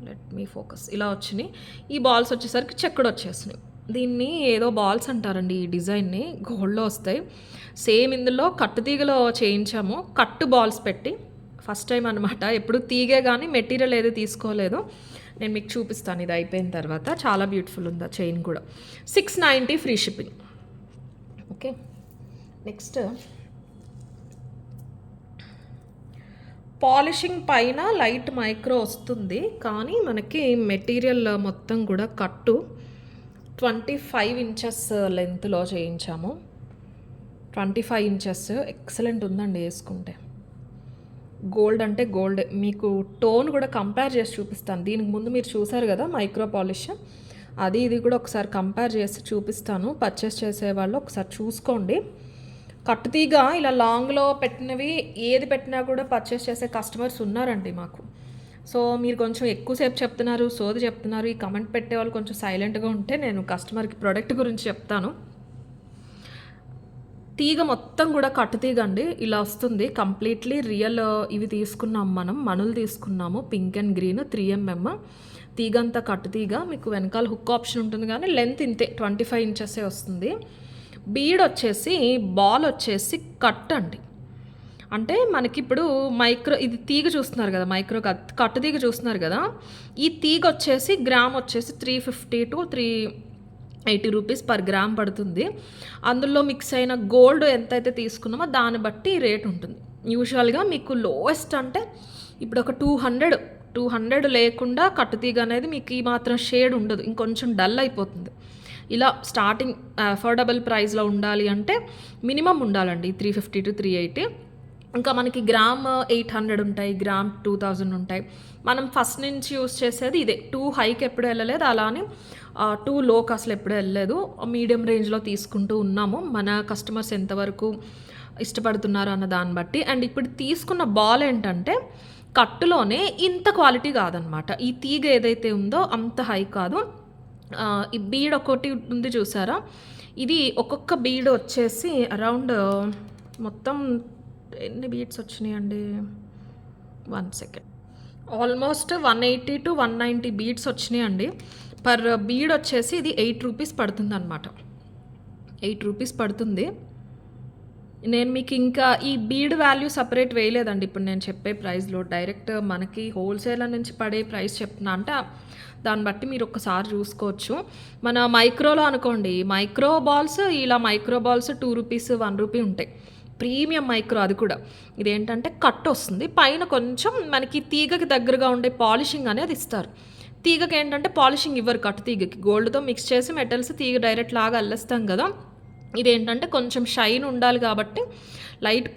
లెట్ మీ ఫోకస్ ఇలా వచ్చినాయి. ఈ బాల్స్ వచ్చేసరికి చెక్కుడు వచ్చేసినాయి. దీన్ని ఏదో బాల్స్ అంటారండి, ఈ డిజైన్ని గోల్డ్లో వస్తాయి. సేమ్ ఇందులో కట్టు తీగలో చేయించాము, కట్టు బాల్స్ పెట్టి. ఫస్ట్ టైం అనమాట, ఎప్పుడు తీగే కానీ మెటీరియల్ ఏది తీసుకోలేదు. నేను మీకు చూపిస్తాను ఇది అయిపోయిన తర్వాత. చాలా బ్యూటిఫుల్ ఉంది ఆ చైన్ కూడా. 690 free shipping. Okay, next polishing పైన లైట్ మైక్రో వస్తుంది, కానీ మనకి మెటీరియల్ మొత్తం కూడా కట్టు 25 ఇంచెస్ లెంత్లో చేయించాము. 25 ఇంచెస్ ఎక్సలెంట్ ఉందండి వేసుకుంటే. గోల్డ్ అంటే గోల్డ్. మీకు టోన్ కూడా కంపేర్ చేసి చూపిస్తాను. దీనికి ముందు మీరు చూసారు కదా మైక్రో పాలిష్, అది ఇది కూడా ఒకసారి కంపేర్ చేసి చూపిస్తాను. పర్చేస్ చేసేవాళ్ళు ఒకసారి చూసుకోండి. కట్టుతీగా ఇలా లాంగ్లో పెట్టినవి ఏది పెట్టినా కూడా పర్చేస్ చేసే కస్టమర్స్ ఉన్నారండి మాకు. సో మీరు కొంచెం ఎక్కువసేపు చెప్తున్నారు, సోది చెప్తున్నారు, ఈ కమెంట్ పెట్టే వాళ్ళు కొంచెం సైలెంట్గా ఉంటే నేను కస్టమర్కి ప్రోడక్ట్ గురించి చెప్తాను. తీగ మొత్తం కూడా కట్టుతీగ అండి, ఇలా వస్తుంది కంప్లీట్లీ రియల్. ఇవి తీసుకున్నాం మనం, మణులు తీసుకున్నాము, పింక్ అండ్ గ్రీన్ 3 mm. తీగ అంతా కట్టుతీగ. మీకు వెనకాల హుక్ ఆప్షన్ ఉంటుంది, కానీ లెంత్ ఇంతే 25 ఇంచెసే వస్తుంది. బీడ్ వచ్చేసి బాల్ వచ్చేసి కట్ అండి. అంటే మనకి ఇప్పుడు మైక్రో ఇది తీగ చూస్తున్నారు కదా, మైక్రో కట్టు తీగ చూస్తున్నారు కదా, ఈ తీగ వచ్చేసి గ్రామ్ వచ్చేసి 350 to 380 రూపీస్ పర్ గ్రామ్ పడుతుంది. అందులో మిక్స్ అయిన గోల్డ్ ఎంతైతే తీసుకున్నామో దాన్ని బట్టి రేట్ ఉంటుంది. యూజువల్గా మీకు లోయెస్ట్ అంటే ఇప్పుడు ఒక 200 లేకుండా కట్టుతీగ అనేది మీకు ఈ మాత్రం షేడ్ ఉండదు, ఇంకొంచెం డల్ అయిపోతుంది. ఇలా స్టార్టింగ్ అఫోర్డబుల్ ప్రైస్లో ఉండాలి అంటే మినిమం ఉండాలండి 350 to 380. ఇంకా మనకి గ్రామ్ 800 ఉంటాయి, గ్రామ్ 2000 ఉంటాయి. మనం ఫస్ట్ నుంచి యూస్ చేసేది ఇదే. 2 హైకి ఎప్పుడు వెళ్ళలేదు, అలానే 2 లోకి అసలు ఎప్పుడు వెళ్ళలేదు. మీడియం రేంజ్లో తీసుకుంటూ ఉన్నాము, మన కస్టమర్స్ ఎంతవరకు ఇష్టపడుతున్నారు అన్న దాన్ని బట్టి. అండ్ ఇప్పుడు తీసుకున్న బాల్ ఏంటంటే కట్టులోనే ఇంత క్వాలిటీ కాదనమాట. ఈ తీగ ఏదైతే ఉందో అంత హై కాదు. ఈ బీడ్ ఒకటి ఉంది చూసారా, ఇది ఒక్కొక్క బీడ్ వచ్చేసి అరౌండ్ మొత్తం ఎన్ని బీడ్స్ వచ్చినాయి అండి, 1 సెకండ్, ఆల్మోస్ట్ 180 to 190 బీడ్స్ వచ్చినాయి అండి. పర్ బీడ్ వచ్చేసి ఇది 8 రూపీస్ పడుతుంది అనమాట. 8 రూపీస్ పడుతుంది. నేను మీకు ఇంకా ఈ బీడ్ వాల్యూ సపరేట్ వేయలేదండి ఇప్పుడు నేను చెప్పే ప్రైస్లో. డైరెక్ట్ మనకి హోల్సేలర్ నుంచి పడే ప్రైస్ చెప్తున్నా అంటే దాన్ని బట్టి మీరు ఒక్కసారి చూసుకోవచ్చు. మన మైక్రోలో అనుకోండి, మైక్రో బాల్స్ ఇలా మైక్రో బాల్స్ 2 రూపీస్ 1 రూపీ ఉంటాయి. ప్రీమియం మైక్రో అది కూడా. ఇదేంటంటే కట్ వస్తుంది, పైన కొంచెం మనకి తీగకి దగ్గరగా ఉండే పాలిషింగ్ అనేది ఇస్తారు. తీగకి ఏంటంటే పాలిషింగ్ ఇవ్వరు, కట్టు తీగకి గోల్డ్తో మిక్స్ చేసి మెటల్స్ తీగ డైరెక్ట్ లాగా అల్లేస్తాం కదా, ఇదేంటంటే కొంచెం షైన్ ఉండాలి కాబట్టి లైట్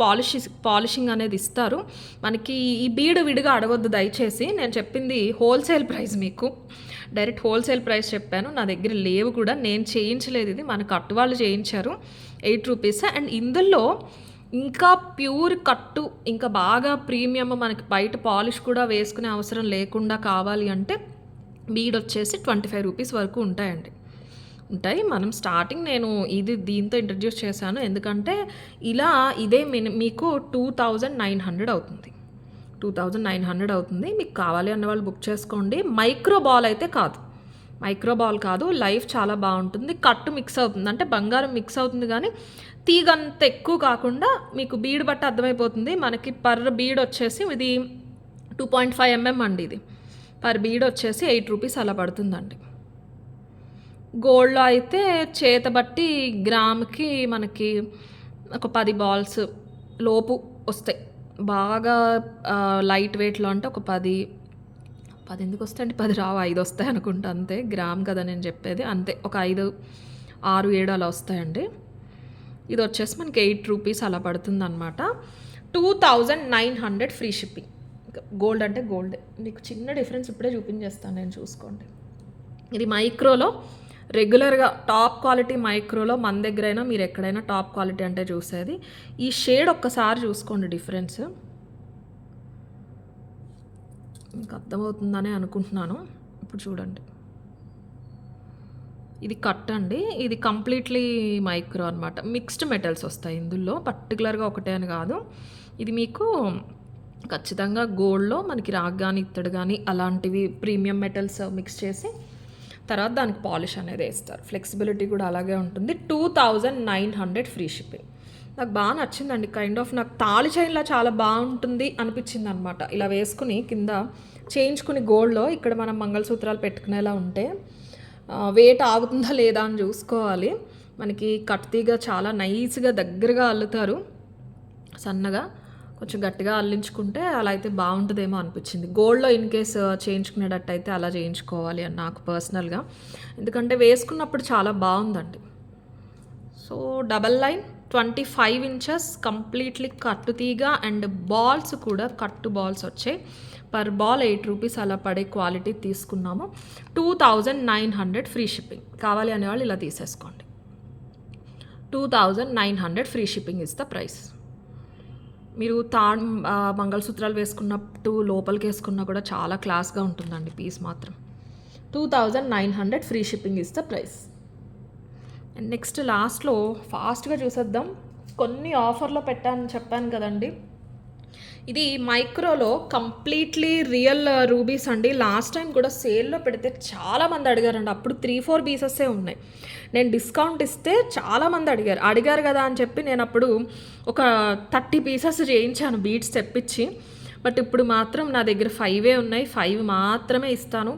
పాలిషింగ్ అనేది ఇస్తారు. మనకి ఈ బీడ్ విడిగా అడగొద్దు దయచేసి. నేను చెప్పింది హోల్సేల్ ప్రైస్, మీకు డైరెక్ట్ హోల్సేల్ ప్రైస్ చెప్పాను. నా దగ్గర లేవు కూడా, నేను చేయించలేదు, ఇది మన కట్టు వాళ్ళు చేయించారు. 8 రూపీస్. అండ్ ఇందులో ఇంకా ప్యూర్ కట్టు, ఇంకా బాగా ప్రీమియం, మనకి బయట పాలిష్ కూడా వేసుకునే అవసరం లేకుండా కావాలి అంటే బీడ్ వచ్చేసి 25 రూపీస్ వరకు ఉంటాయండి. ఉంటాయి. మనం స్టార్టింగ్ నేను దీంతో ఇంట్రడ్యూస్ చేశాను, ఎందుకంటే ఇలా ఇదే మీకు 2900 అవుతుంది. 2900 అవుతుంది. మీకు కావాలి అన్న వాళ్ళు బుక్ చేసుకోండి. మైక్రో బాల్ అయితే కాదు, లైఫ్ చాలా బాగుంటుంది. కట్టు మిక్స్ అవుతుంది, అంటే బంగారం మిక్స్ అవుతుంది, కానీ తీగ అంత ఎక్కువ కాకుండా మీకు బీడ్ బట్టి అర్థమైపోతుంది. మనకి పర్ బీడ్ వచ్చేసి ఇది 2.5 mm అండి. ఇది పర్ బీడ్ వచ్చేసి 8 రూపీస్ అలా పడుతుందండి. గోల్డ్లో అయితే చేత బట్టి గ్రామ్కి మనకి ఒక 10 బాల్స్ లోపు వస్తాయి. బాగా లైట్ వెయిట్లో అంటే ఒక 10 ఎందుకు వస్తాయండి, 10 రావు, 5 వస్తాయి అనుకుంటా, అంతే. గ్రామ్ కదా నేను చెప్పేది, అంతే. ఒక 5, 6, 7 అలా వస్తాయండి. ఇది వచ్చేసి మనకి 8 రూపీస్ అలా పడుతుంది అనమాట. 2900 ఫ్రీ షిప్పింగ్. గోల్డ్ అంటే గోల్డే. మీకు చిన్న డిఫరెన్స్ ఇప్పుడే చూపించేస్తాను నేను, చూసుకోండి. ఇది మైక్రోలో రెగ్యులర్గా టాప్ క్వాలిటీ మైక్రోలో మన దగ్గరైనా మీరు ఎక్కడైనా టాప్ క్వాలిటీ అంటే చూసేది. ఈ షేడ్ ఒక్కసారి చూసుకోండి డిఫరెన్స్, మీకు అర్థమవుతుందనే అనుకుంటున్నాను. ఇప్పుడు చూడండి, ఇది కట్ అండి, ఇది కంప్లీట్లీ మైక్రో అనమాట. మిక్స్డ్ మెటల్స్ వస్తాయి ఇందులో, పర్టికులర్గా ఒకటే అని కాదు. ఇది మీకు ఖచ్చితంగా గోల్డ్లో మనకి రాగ్ కానీ ఇత్తడి కానీ అలాంటివి ప్రీమియం మెటల్స్ మిక్స్ చేసి తర్వాత దానికి పాలిష్ అనేది వేస్తారు. ఫ్లెక్సిబిలిటీ కూడా అలాగే ఉంటుంది. 2900 ఫ్రీ షిప్పింగ్. నాకు బాగా నచ్చిందండి. కైండ్ ఆఫ్ నాకు తాళి చైన్లా చాలా బాగుంటుంది అనిపించింది అనమాట. ఇలా వేసుకుని కింద చేయించుకుని గోల్డ్లో ఇక్కడ మనం మంగళసూత్రాలు పెట్టుకునేలా ఉంటే వెయిట్ ఆగుతుందా లేదా అని చూసుకోవాలి. మనకి కట్తీగా చాలా నైస్గా దగ్గరగా అల్లుతారు, సన్నగా కొంచెం గట్టిగా అల్లించుకుంటే అలా అయితే బాగుంటుందేమో అనిపించింది. గోల్డ్లో ఇన్ కేస్ చేయించుకునేటట్టు అయితే అలా చేయించుకోవాలి అని నాకు పర్సనల్గా, ఎందుకంటే వేసుకున్నప్పుడు చాలా బాగుందండి. So double line 25 inches completely కట్టు తీగ అండ్ బాల్స్ కూడా కట్టు బాల్స్ వచ్చాయి. పర్ బాల్ 8 రూపీస్ అలా పడే క్వాలిటీ తీసుకున్నాము. 2900 ఫ్రీ షిప్పింగ్. కావాలి అనేవాళ్ళు ఇలా తీసేసుకోండి. 2900 free shipping is the price. మీరు మంగళసూత్రాలు వేసుకున్నట్టు లోపలికి వేసుకున్నా కూడా చాలా క్లాస్గా ఉంటుందండి పీస్ మాత్రం. 2900 free shipping is the price. And next లాస్ట్లో ఫాస్ట్గా చూసేద్దాం. కొన్ని ఆఫర్లో చెప్పాను కదండి. ఇది మైక్రోలో కంప్లీట్లీ రియల్ రూబీస్ అండి. లాస్ట్ టైం కూడా సేల్లో పెడితే చాలామంది అడిగారండి. అప్పుడు 3-4 పీసెస్సే ఉన్నాయి. నేను డిస్కౌంట్ ఇస్తే చాలామంది అడిగారు కదా అని చెప్పి నేను అప్పుడు ఒక 30 పీసెస్ చేయించాను బీట్స్ తెప్పించి. బట్ ఇప్పుడు మాత్రం నా దగ్గర 5 ఉన్నాయి. 5 మాత్రమే ఇస్తాను,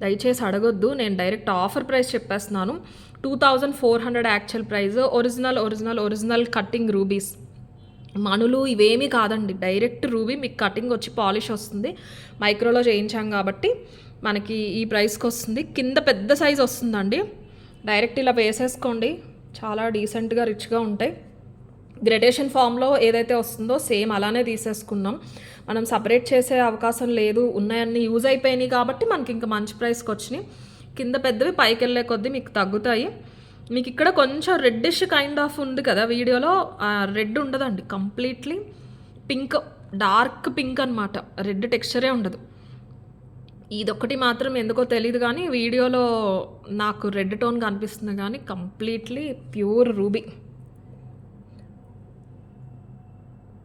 దయచేసి అడగొద్దు. నేను డైరెక్ట్ ఆఫర్ ప్రైస్ చెప్పేస్తున్నాను. 2400 actual price. Original cutting rubies, మణులు ఇవేమీ కాదండి, డైరెక్ట్ రూబీ. మీకు కటింగ్ వచ్చి పాలిష్ వస్తుంది. మైక్రోలో చేయించాం కాబట్టి మనకి ఈ ప్రైస్కి వస్తుంది. కింద పెద్ద సైజ్ వస్తుందండి. డైరెక్ట్ ఇలా వేసేసుకోండి, చాలా డీసెంట్గా రిచ్గా ఉంటాయి. గ్రెడేషన్ ఫామ్లో ఏదైతే వస్తుందో సేమ్ అలానే తీసేసుకున్నాం. మనం సపరేట్ చేసే అవకాశం లేదు, ఉన్నాయన్నీ యూజ్ అయిపోయినాయి కాబట్టి మనకి ఇంకా మంచి ప్రైస్కి వచ్చినాయి. కింద పెద్దవి పైకి వెళ్ళే కొద్దీ మీకు తగ్గుతాయి. మీకు ఇక్కడ కొంచెం రెడ్డిష్ కైండ్ ఆఫ్ ఉంది కదా వీడియోలో, రెడ్ ఉండదండి, కంప్లీట్లీ పింక్, డార్క్ పింక్ అనమాట. రెడ్ టెక్స్చరే ఉండదు. ఇదొక్కటి మాత్రం ఎందుకో తెలియదు కానీ వీడియోలో నాకు రెడ్ టోన్ కనిపిస్తుంది, కానీ కంప్లీట్లీ ప్యూర్ రూబీ.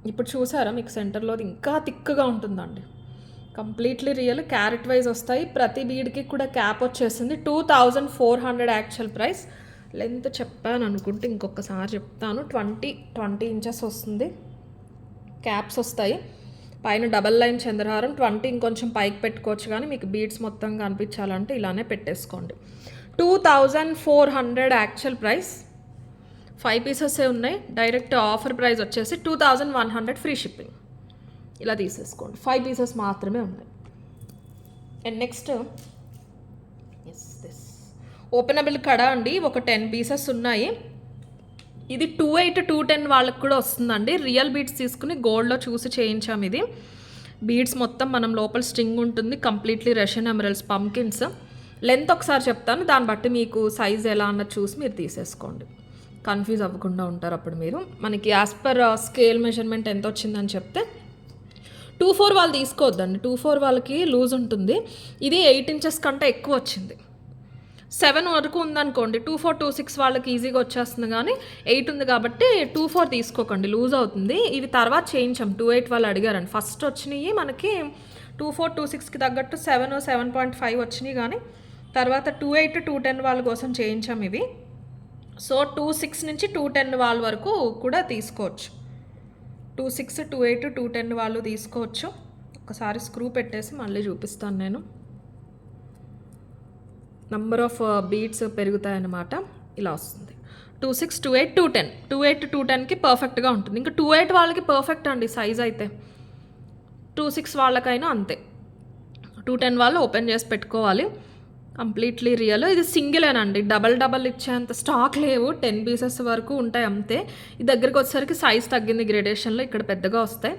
ఇప్పుడు చూసారా, మీకు సెంటర్లో ఇంకా థిక్గా ఉంటుందండి. కంప్లీట్లీ రియల్, క్యారెట్ వైజ్ వస్తాయి. ప్రతి బీడ్కి కూడా క్యాప్ వచ్చేసింది. 2400 యాక్చువల్ ప్రైస్. లెంత్ చెప్పాను అనుకుంటే ఇంకొకసారి చెప్తాను. 20 ఇంచెస్ వస్తుంది. క్యాప్స్ వస్తాయి. పైన డబల్ లైన్ చంద్రహారం 20, ఇంకొంచెం పైకి పెట్టుకోవచ్చు, కానీ మీకు బీడ్స్ మొత్తం కనిపించాలంటే ఇలానే పెట్టేసుకోండి. 2400 యాక్చువల్ ప్రైస్. 5 పీసెసే ఉన్నాయి. డైరెక్ట్ ఆఫర్ ప్రైస్ వచ్చేసి 2100 ఫ్రీ షిప్పింగ్. ఇలా తీసేసుకోండి. 5 పీసెస్ మాత్రమే ఉన్నాయి. అండ్ నెక్స్ట్ దిస్ ఓపెనబుల్ కడా అండి. ఒక 10 పీసెస్ ఉన్నాయి. ఇది 28 210 వాళ్ళకి కూడా వస్తుందండి. రియల్ బీడ్స్ తీసుకుని గోల్డ్లో చూసి చేయించాం. ఇది బీడ్స్ మొత్తం మనం లోపల స్ట్రింగ్ ఉంటుంది, completely Russian emeralds pumpkins. Length ఒకసారి చెప్తాను, దాన్ని బట్టి మీకు సైజ్ ఎలా అన్నది చూసి మీరు తీసేసుకోండి, కన్ఫ్యూజ్ అవ్వకుండా ఉంటారు అప్పుడు మీరు. మనకి యాజ్ పర్ స్కేల్ మెజర్మెంట్ ఎంత వచ్చిందని చెప్తే 2-4 వాళ్ళు తీసుకోవద్దండి, 2-4 వాళ్ళకి లూజ్ ఉంటుంది. ఇది 8 ఇంచెస్ కంటే ఎక్కువ వచ్చింది. 7 వరకు ఉందనుకోండి, 2-4 2-6 వాళ్ళకి ఈజీగా వచ్చేస్తుంది, కానీ 8 ఉంది కాబట్టి 2-4 తీసుకోకండి, లూజ్ అవుతుంది. ఇవి తర్వాత చేయించాం, 2-8 వాళ్ళు అడిగారండి. ఫస్ట్ వచ్చినాయి మనకి 2-4 2-6కి తగ్గట్టు 7-7.5 వచ్చినాయి, కానీ తర్వాత 2-8 2-10 వాళ్ళ కోసం చేయించాం ఇవి. సో 2-6 నుంచి 2-10 వాళ్ళ వరకు కూడా తీసుకోవచ్చు. 2-6 2-8 2-10 వాళ్ళు తీసుకోవచ్చు. ఒకసారి స్క్రూ పెట్టేసి మళ్ళీ చూపిస్తాను నేను. నంబర్ ఆఫ్ బీట్స్ పెరుగుతాయన్నమాట. ఇలా వస్తుంది 2-6 2-8 2-10. 2-8 2-10కి పర్ఫెక్ట్గా ఉంటుంది. ఇంకా 2-8 వాళ్ళకి పర్ఫెక్ట్ అండి సైజ్ అయితే. 2-6 వాళ్ళకైనా అంతే. 2-10 వాళ్ళు ఓపెన్ చేసి పెట్టుకోవాలి. Completely real. ఇది సింగిలేనండి, డబల్ ఇచ్చేంత స్టాక్ లేవు, 10 పీసెస్ వరకు ఉంటాయి అంతే. ఈ దగ్గరికి వచ్చేసరికి సైజ్ తగ్గింది గ్రేడేషన్లో, ఇక్కడ పెద్దగా వస్తాయి.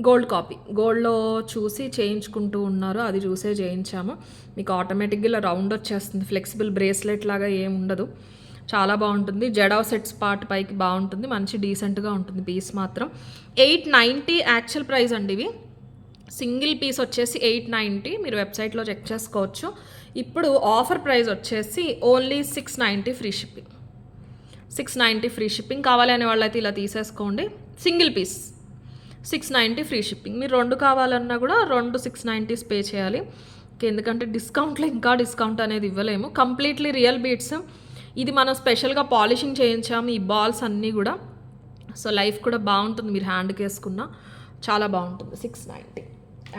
గోల్డ్ కాపీ, గోల్డ్లో చూసి చేయించుకుంటూ ఉన్నారు, అది చూసే చేయించాము. మీకు ఆటోమేటిక్గా ఇలా రౌండ్ వచ్చేస్తుంది, ఫ్లెక్సిబుల్ బ్రేస్లెట్ లాగా ఏమి ఉండదు, చాలా బాగుంటుంది. జడావ్ సెట్స్ పార్ట్ పైకి బాగుంటుంది, మంచి డీసెంట్గా ఉంటుంది. పీస్ మాత్రం 890 యాక్చువల్ ప్రైస్ అండి. ఇవి సింగిల్ పీస్ వచ్చేసి 890, మీరు వెబ్సైట్లో చెక్ చేసుకోవచ్చు. ఇప్పుడు ఆఫర్ ప్రైస్ వచ్చేసి only 690 free shipping. 690 free shipping. కావాలి అనే వాళ్ళైతే ఇలా తీసేసుకోండి. Single piece 690 free shipping. మీరు 2 కావాలన్నా కూడా 2 690 పే చేయాలి, ఎందుకంటే డిస్కౌంట్లో ఇంకా డిస్కౌంట్ అనేది ఇవ్వలేము. Completely real beats. ఇది మనం స్పెషల్గా పాలిషింగ్ చేయించాము ఈ బాల్స్ అన్నీ కూడా. సో లైఫ్ కూడా బాగుంటుంది, మీరు హ్యాండ్కి వేసుకున్న చాలా బాగుంటుంది. 690.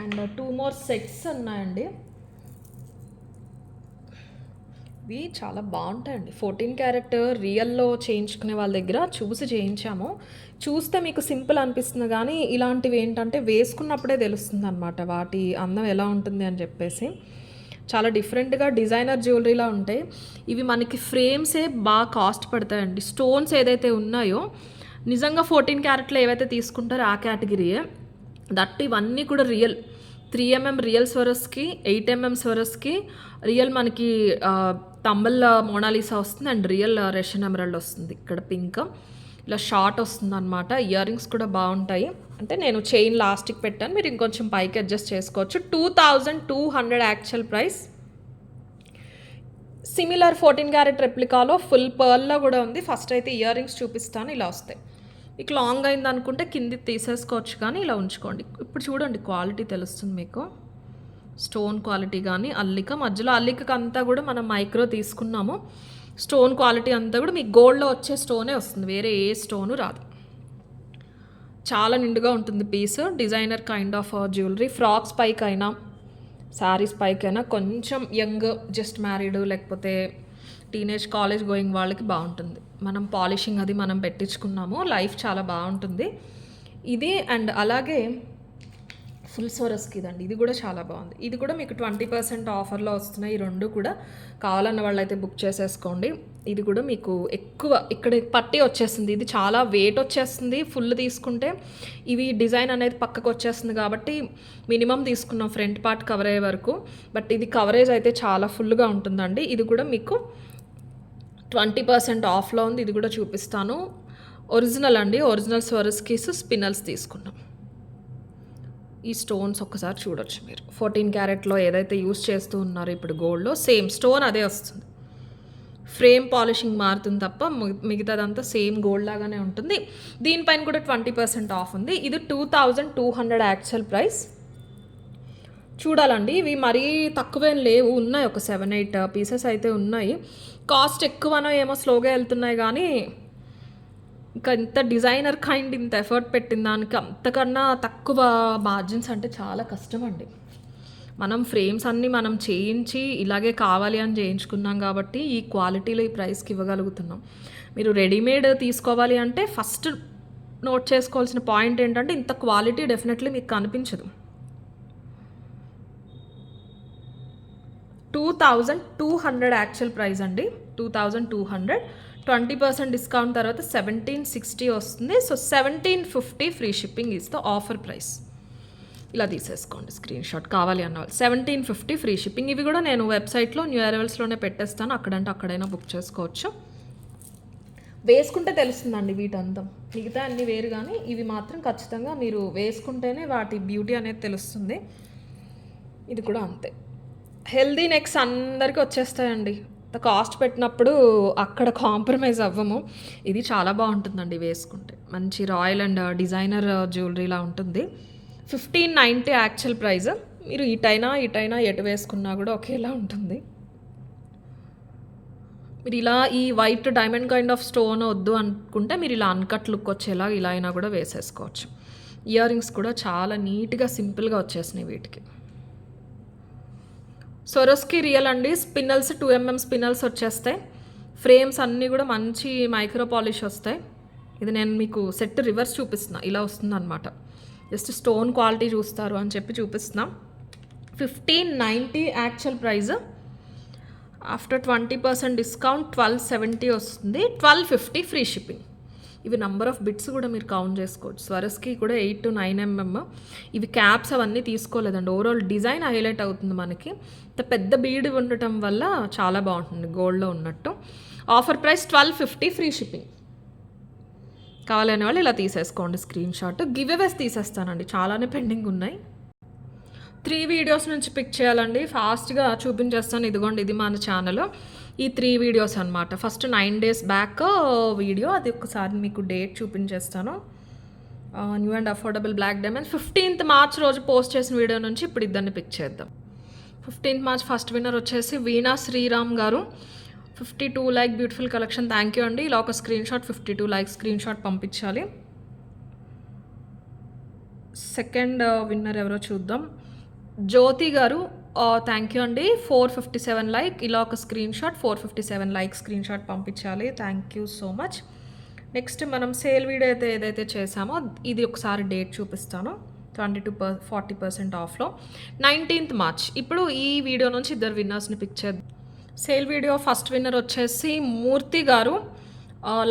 అండ్ 2 more సెట్స్ ఉన్నాయండి. ఇవి చాలా బాగుంటాయండి. 14 క్యారెట్ రియల్లో చేయించుకునే వాళ్ళ దగ్గర చూసి చేయించాము. చూస్తే మీకు సింపుల్ అనిపిస్తుంది, కానీ ఇలాంటివి ఏంటంటే వేసుకున్నప్పుడే తెలుస్తుంది అనమాట వాటి అందం ఎలా ఉంటుంది అని చెప్పేసి. చాలా డిఫరెంట్గా డిజైనర్ జ్యువెలరీలా ఉంటాయి. ఇవి మనకి ఫ్రేమ్సే బాగా కాస్ట్ పడతాయండి. స్టోన్స్ ఏదైతే ఉన్నాయో నిజంగా 14 క్యారెట్లో ఏవైతే తీసుకుంటారో ఆ కేటగిరీయే. దట్ ఇవన్నీ కూడా real. 3mm real స్వరస్కి, 8mm స్వరస్కి real మనకి తంబల్ మోనాలిసా వస్తుంది, అండ్ రియల్ రష్యన్ ఎమరల్డ్ వస్తుంది. ఇక్కడ పింక్ ఇలా షార్ట్ వస్తుంది అనమాట. ఇయర్ రింగ్స్ కూడా బాగుంటాయి. అంటే నేను చైన్ లాస్ట్కి పెట్టాను, మీరు ఇంకొంచెం పైకి అడ్జస్ట్ చేసుకోవచ్చు. 2200 యాక్చువల్ ప్రైస్. సిమిలర్ 14 క్యారెట్ రెప్లికాలో ఫుల్ పర్ల్లో కూడా ఉంది. ఫస్ట్ అయితే ఇయర్ రింగ్స్ చూపిస్తాను, ఇలా వస్తాయి. మీకు లాంగ్ అయింది అనుకుంటే కింది తీసేసుకోవచ్చు, కానీ ఇలా ఉంచుకోండి. ఇప్పుడు చూడండి క్వాలిటీ తెలుస్తుంది మీకు, స్టోన్ క్వాలిటీ కానీ అల్లిక. మధ్యలో అల్లికకి అంతా కూడా మనం మైక్రో తీసుకున్నాము. స్టోన్ క్వాలిటీ అంతా కూడా మీకు గోల్డ్లో వచ్చే స్టోనే వస్తుంది, వేరే ఏ స్టోను రాదు. చాలా నిండుగా ఉంటుంది piece. Designer kind of jewellery. Frocks పైకైనా శారీస్ పైకైనా, కొంచెం యంగ్ జస్ట్ మ్యారీడ్ లేకపోతే టీనేజ్ కాలేజ్ గోయింగ్ వాళ్ళకి బాగుంటుంది. మనం పాలిషింగ్ అది మనం పెట్టించుకున్నాము, లైఫ్ చాలా బాగుంటుంది ఇది. అండ్ అలాగే ఫుల్ సోరస్కి ఇదండి, ఇది కూడా చాలా బాగుంది. ఇది కూడా మీకు 20% ఆఫర్లో వస్తున్నాయి. ఈ 2 కూడా కావాలన్న వాళ్ళైతే బుక్ చేసేసుకోండి. ఇది కూడా మీకు ఎక్కువ ఇక్కడ పట్టి వచ్చేస్తుంది, ఇది చాలా వెయిట్ వచ్చేస్తుంది. ఫుల్ తీసుకుంటే ఇవి డిజైన్ అనేది పక్కకు వచ్చేస్తుంది కాబట్టి మినిమం తీసుకున్నాం ఫ్రంట్ పార్ట్ కవర్ అయ్యే వరకు. బట్ ఇది కవరేజ్ అయితే చాలా ఫుల్గా ఉంటుందండి. ఇది కూడా మీకు 20% ఆఫ్లో ఉంది. ఇది కూడా చూపిస్తాను. ఒరిజినల్ అండి, ఒరిజినల్ స్వరస్కీస్ స్పిన్నల్స్ తీసుకున్నాం. ఈ స్టోన్స్ ఒక్కసారి చూడొచ్చు మీరు. 14 క్యారెట్లో ఏదైతే యూస్ చేస్తూ ఉన్నారో ఇప్పుడు గోల్డ్లో సేమ్ స్టోన్ అదే వస్తుంది. ఫ్రేమ్ పాలిషింగ్ మారుతుంది తప్ప మిగతాదంతా సేమ్ గోల్డ్ లాగానే ఉంటుంది. దీనిపైన కూడా 20% ఆఫ్ ఉంది. ఇది 2200 యాక్చువల్ ప్రైస్. చూడాలండి, ఇవి మరీ తక్కువేం లేవు, ఉన్నాయి ఒక 7-8 పీసెస్ అయితే ఉన్నాయి. కాస్ట్ ఎక్కువనో ఏమో స్లోగా వెళ్తున్నాయి, కానీ ఇంకా ఇంత డిజైనర్ కైండ్ ఇంత ఎఫర్ట్ పెట్టిన దానికి అంతకన్నా తక్కువ మార్జిన్స్ అంటే చాలా కష్టం అండి. మనం ఫ్రేమ్స్ అన్నీ మనం చేయించి ఇలాగే కావాలి అని చేయించుకున్నాం కాబట్టి ఈ క్వాలిటీలో ఈ ప్రైస్కి ఇవ్వగలుగుతున్నాం. మీరు రెడీమేడ్ తీసుకోవాలి అంటే ఫస్ట్ నోట్ చేసుకోవాల్సిన పాయింట్ ఏంటంటే ఇంత క్వాలిటీ డెఫినెట్లీ మీకు కనిపించదు. 2200 యాక్చువల్ ప్రైస్ అండి. 2200 20% డిస్కౌంట్ తర్వాత 1760 వస్తుంది. So 1750 free shipping is the offer price. ఇలా తీసేసుకోండి స్క్రీన్ షాట్ కావాలి అన్న వాళ్ళు. 1750 ఫ్రీ షిప్పింగ్. ఇవి కూడా నేను వెబ్సైట్లో న్యూ అరైవల్స్లోనే పెట్టేస్తాను, అక్కడంటే అక్కడైనా బుక్ చేసుకోవచ్చు. వేసుకుంటే తెలుస్తుందండి వీటి అందం. మిగతా అన్ని వేరు కానీ ఇవి మాత్రం ఖచ్చితంగా మీరు వేసుకుంటేనే వాటి బ్యూటీ అనేది తెలుస్తుంది. ఇది కూడా అంతే. హెల్దీ నెక్స్ అందరికీ వచ్చేస్తాయండి. కాస్ట్ పెట్టినప్పుడు అక్కడ కాంప్రమైజ్ అవ్వము. ఇది చాలా బాగుంటుందండి వేసుకుంటే. మంచి రాయల్ అండ్ డిజైనర్ జ్యువెలరీలా ఉంటుంది. 1590 యాక్చువల్ ప్రైస్. మీరు ఇటైనా ఎటు వేసుకున్నా కూడా ఒకేలా ఉంటుంది. మీరు ఇలా ఈ white diamond kind of stone వద్దు అనుకుంటే మీరు ఇలా అన్కట్ లుక్ వచ్చేలా ఇలా అయినా కూడా వేసేసుకోవచ్చు. ఇయర్ రింగ్స్ కూడా చాలా నీట్గా సింపుల్గా వచ్చేసినాయి వీటికి. సొరోస్కి రియల్ అండి. స్పిన్నల్స్ 2mm స్పిన్నల్స్ వచ్చేస్తాయి. ఫ్రేమ్స్ అన్నీ కూడా మంచి మైక్రో పాలిష్ వస్తాయి. ఇది నేను మీకు సెట్ రివర్స్ చూపిస్తున్నా, ఇలా వస్తుంది అనమాట. జస్ట్ స్టోన్ క్వాలిటీ చూస్తారు అని చెప్పి చూపిస్తున్నా. 1590 యాక్చువల్ ప్రైస్. ఆఫ్టర్ 20% డిస్కౌంట్ 1270 వస్తుంది. 1250 ఫ్రీ షిప్పింగ్. ఇవి నెంబర్ ఆఫ్ బిట్స్ కూడా మీరు కౌంట్ చేసుకోవచ్చు. స్వరస్కి కూడా 8 to 9mm. ఇవి క్యాప్స్ అవన్నీ తీసుకోలేదండి. ఓవరాల్ డిజైన్ హైలైట్ అవుతుంది మనకి. పెద్ద బీడ్ ఉండటం వల్ల చాలా బాగుంటుంది గోల్డ్లో ఉన్నట్టు. Offer price 1250 free shipping. కావాలనే వాళ్ళు ఇలా తీసేసుకోండి స్క్రీన్ షాట్. గివ్ అవేస్ తీసేస్తానండి, చాలానే పెండింగ్ ఉన్నాయి. 3 వీడియోస్ నుంచి పిక్ చేయాలండి. ఫాస్ట్గా చూపించేస్తాను. ఇదిగోండి, ఇది మన ఛానల్. ఈ 3 వీడియోస్ అనమాట. ఫస్ట్ 9 days బ్యాక్ వీడియో, అది ఒకసారి మీకు డేట్ చూపించేస్తాను. New and affordable black diamond 15th March రోజు పోస్ట్ చేసిన వీడియో నుంచి ఇప్పుడు ఇద్దరిని పిక్ చేద్దాం. 15th March ఫస్ట్ విన్నర్ వచ్చేసి వీణా శ్రీరామ్ గారు. 52 like beautiful collection. Thank you అండి. ఇలా ఒక screen shot 52 like screen shot పంపించాలి. సెకండ్ విన్నర్ ఎవరో చూద్దాం. జ్యోతి గారు, థ్యాంక్ యూ అండి. 457 లైక్. ఇలా ఒక screen shot 457 like screen shot పంపించాలి. Thank you so much. Next మనం సేల్ వీడియో అయితే ఏదైతే చేసామో ఇది ఒకసారి డేట్ చూపిస్తాను. 20 to 40% ఆఫ్లో 19th March. ఇప్పుడు ఈ వీడియో నుంచి ఇద్దరు విన్నర్స్ని పిక్ చేద్దాం. సేల్ వీడియో ఫస్ట్ విన్నర్ వచ్చేసి మూర్తి గారు,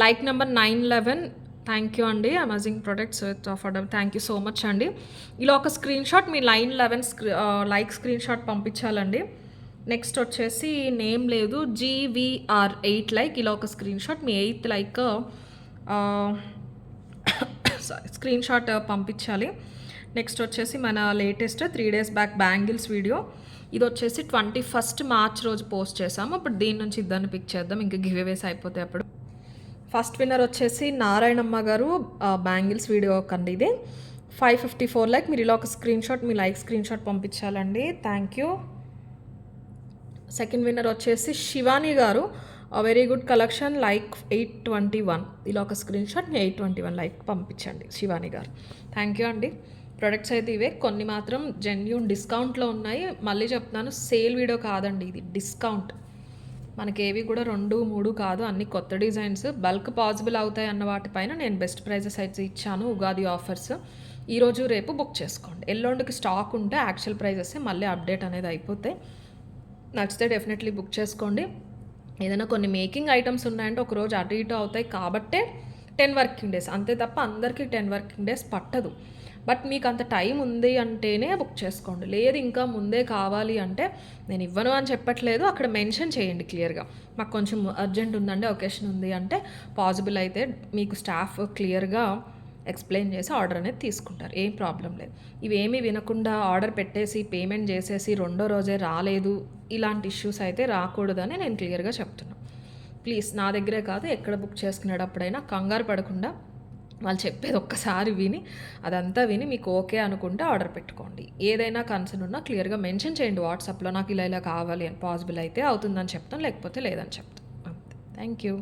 లైక్ నెంబర్ 911. థ్యాంక్ యూ అండి. Amazing products with affordable. Thank you so much అండి. ఇలా ఒక స్క్రీన్ షాట్ మీ 911 లైక్ స్క్రీన్ షాట్ పంపించాలండి. నెక్స్ట్ వచ్చేసి నేమ్ లేదు, GVR 8 లైక్. ఇలా ఒక స్క్రీన్ షాట్ మీ 8th లైక్ స్క్రీన్ షాట్ పంపించాలి. నెక్స్ట్ వచ్చేసి మన latest 3 days back bangles video. ఇది వచ్చేసి 21st March రోజు పోస్ట్ చేసాము. ఇప్పుడు దీని నుంచి ఇద్దరిని పిక్ చేద్దాం, ఇంకా గివ్ అవేస్ అయిపోతాయి అప్పుడు. ఫస్ట్ విన్నర్ వచ్చేసి నారాయణమ్మ గారు, బ్యాంగిల్స్ వీడియో కండి ఇది. 554 లైక్. మీరు ఇలా ఒక స్క్రీన్ షాట్ మీ లైక్ స్క్రీన్ షాట్ పంపించాలండి. Thank you. సెకండ్ విన్నర్ వచ్చేసి శివాని గారు, వెరీ గుడ్ కలెక్షన్, లైక్ 821. ఇలా ఒక స్క్రీన్ షాట్ మీ 821 లైక్ పంపించండి శివాని గారు. థ్యాంక్ యూ అండి. ప్రొడక్ట్స్ అయితే ఇవే, కొన్ని మాత్రం జెన్యూన్ డిస్కౌంట్లో ఉన్నాయి. మళ్ళీ చెప్తున్నాను, సేల్ వీడియో కాదండి ఇది, డిస్కౌంట్. మనకేవి కూడా 2, 3 కాదు, అన్ని కొత్త డిజైన్స్. బల్క్ పాసిబుల్ అవుతాయి అన్న వాటిపైన నేను బెస్ట్ ప్రైజెస్ అయితే ఇచ్చాను. ఉగాది ఆఫర్స్ ఈరోజు రేపు బుక్ చేసుకోండి. ఎల్లుండికి స్టాక్ ఉంటే యాక్చువల్ ప్రైజెస్ మళ్ళీ అప్డేట్ అనేది అయిపోతాయి. నచ్చితే డెఫినెట్లీ బుక్ చేసుకోండి. ఏదైనా కొన్ని మేకింగ్ ఐటమ్స్ ఉన్నాయంటే ఒకరోజు అటు ఇటు అవుతాయి కాబట్టే 10 working days, అంతే తప్ప అందరికీ 10 working days పట్టదు. బట్ మీకు అంత టైం ఉంది అంటేనే బుక్ చేసుకోండి. లేదు ఇంకా ముందే కావాలి అంటే నేను ఇవ్వను అని చెప్పట్లేదు, అక్కడ మెన్షన్ చేయండి క్లియర్గా. మాకు కొంచెం అర్జెంట్ ఉందండి, ఒకేషన్ ఉంది అంటే పాసిబుల్ అయితే మీకు స్టాఫ్ క్లియర్గా ఎక్స్ప్లెయిన్ చేసి ఆర్డర్ అనేది తీసుకుంటారు. ఏం ప్రాబ్లం లేదు. ఇవేమీ వినకుండా ఆర్డర్ పెట్టేసి పేమెంట్ చేసేసి రెండో రోజే రాలేదు, ఇలాంటి ఇష్యూస్ అయితే రాకూడదని నేను క్లియర్గా చెప్తున్నాను. ప్లీజ్ నా దగ్గరే కాదు ఎక్కడ బుక్ చేసుకునేటప్పుడైనా కంగారు పడకుండా వాళ్ళు చెప్పేది ఒక్కసారి విని అదంతా విని మీకు ఓకే అనుకుంటే ఆర్డర్ పెట్టుకోండి. ఏదైనా కన్సర్న్ ఉన్నా క్లియర్గా మెన్షన్ చేయండి వాట్సాప్లో, నాకు ఇలా ఇలా కావాలి అని. పాసిబుల్ అయితే అవుతుందని చెప్తాను, లేకపోతే లేదని చెప్తాను. అంతే. Thank you.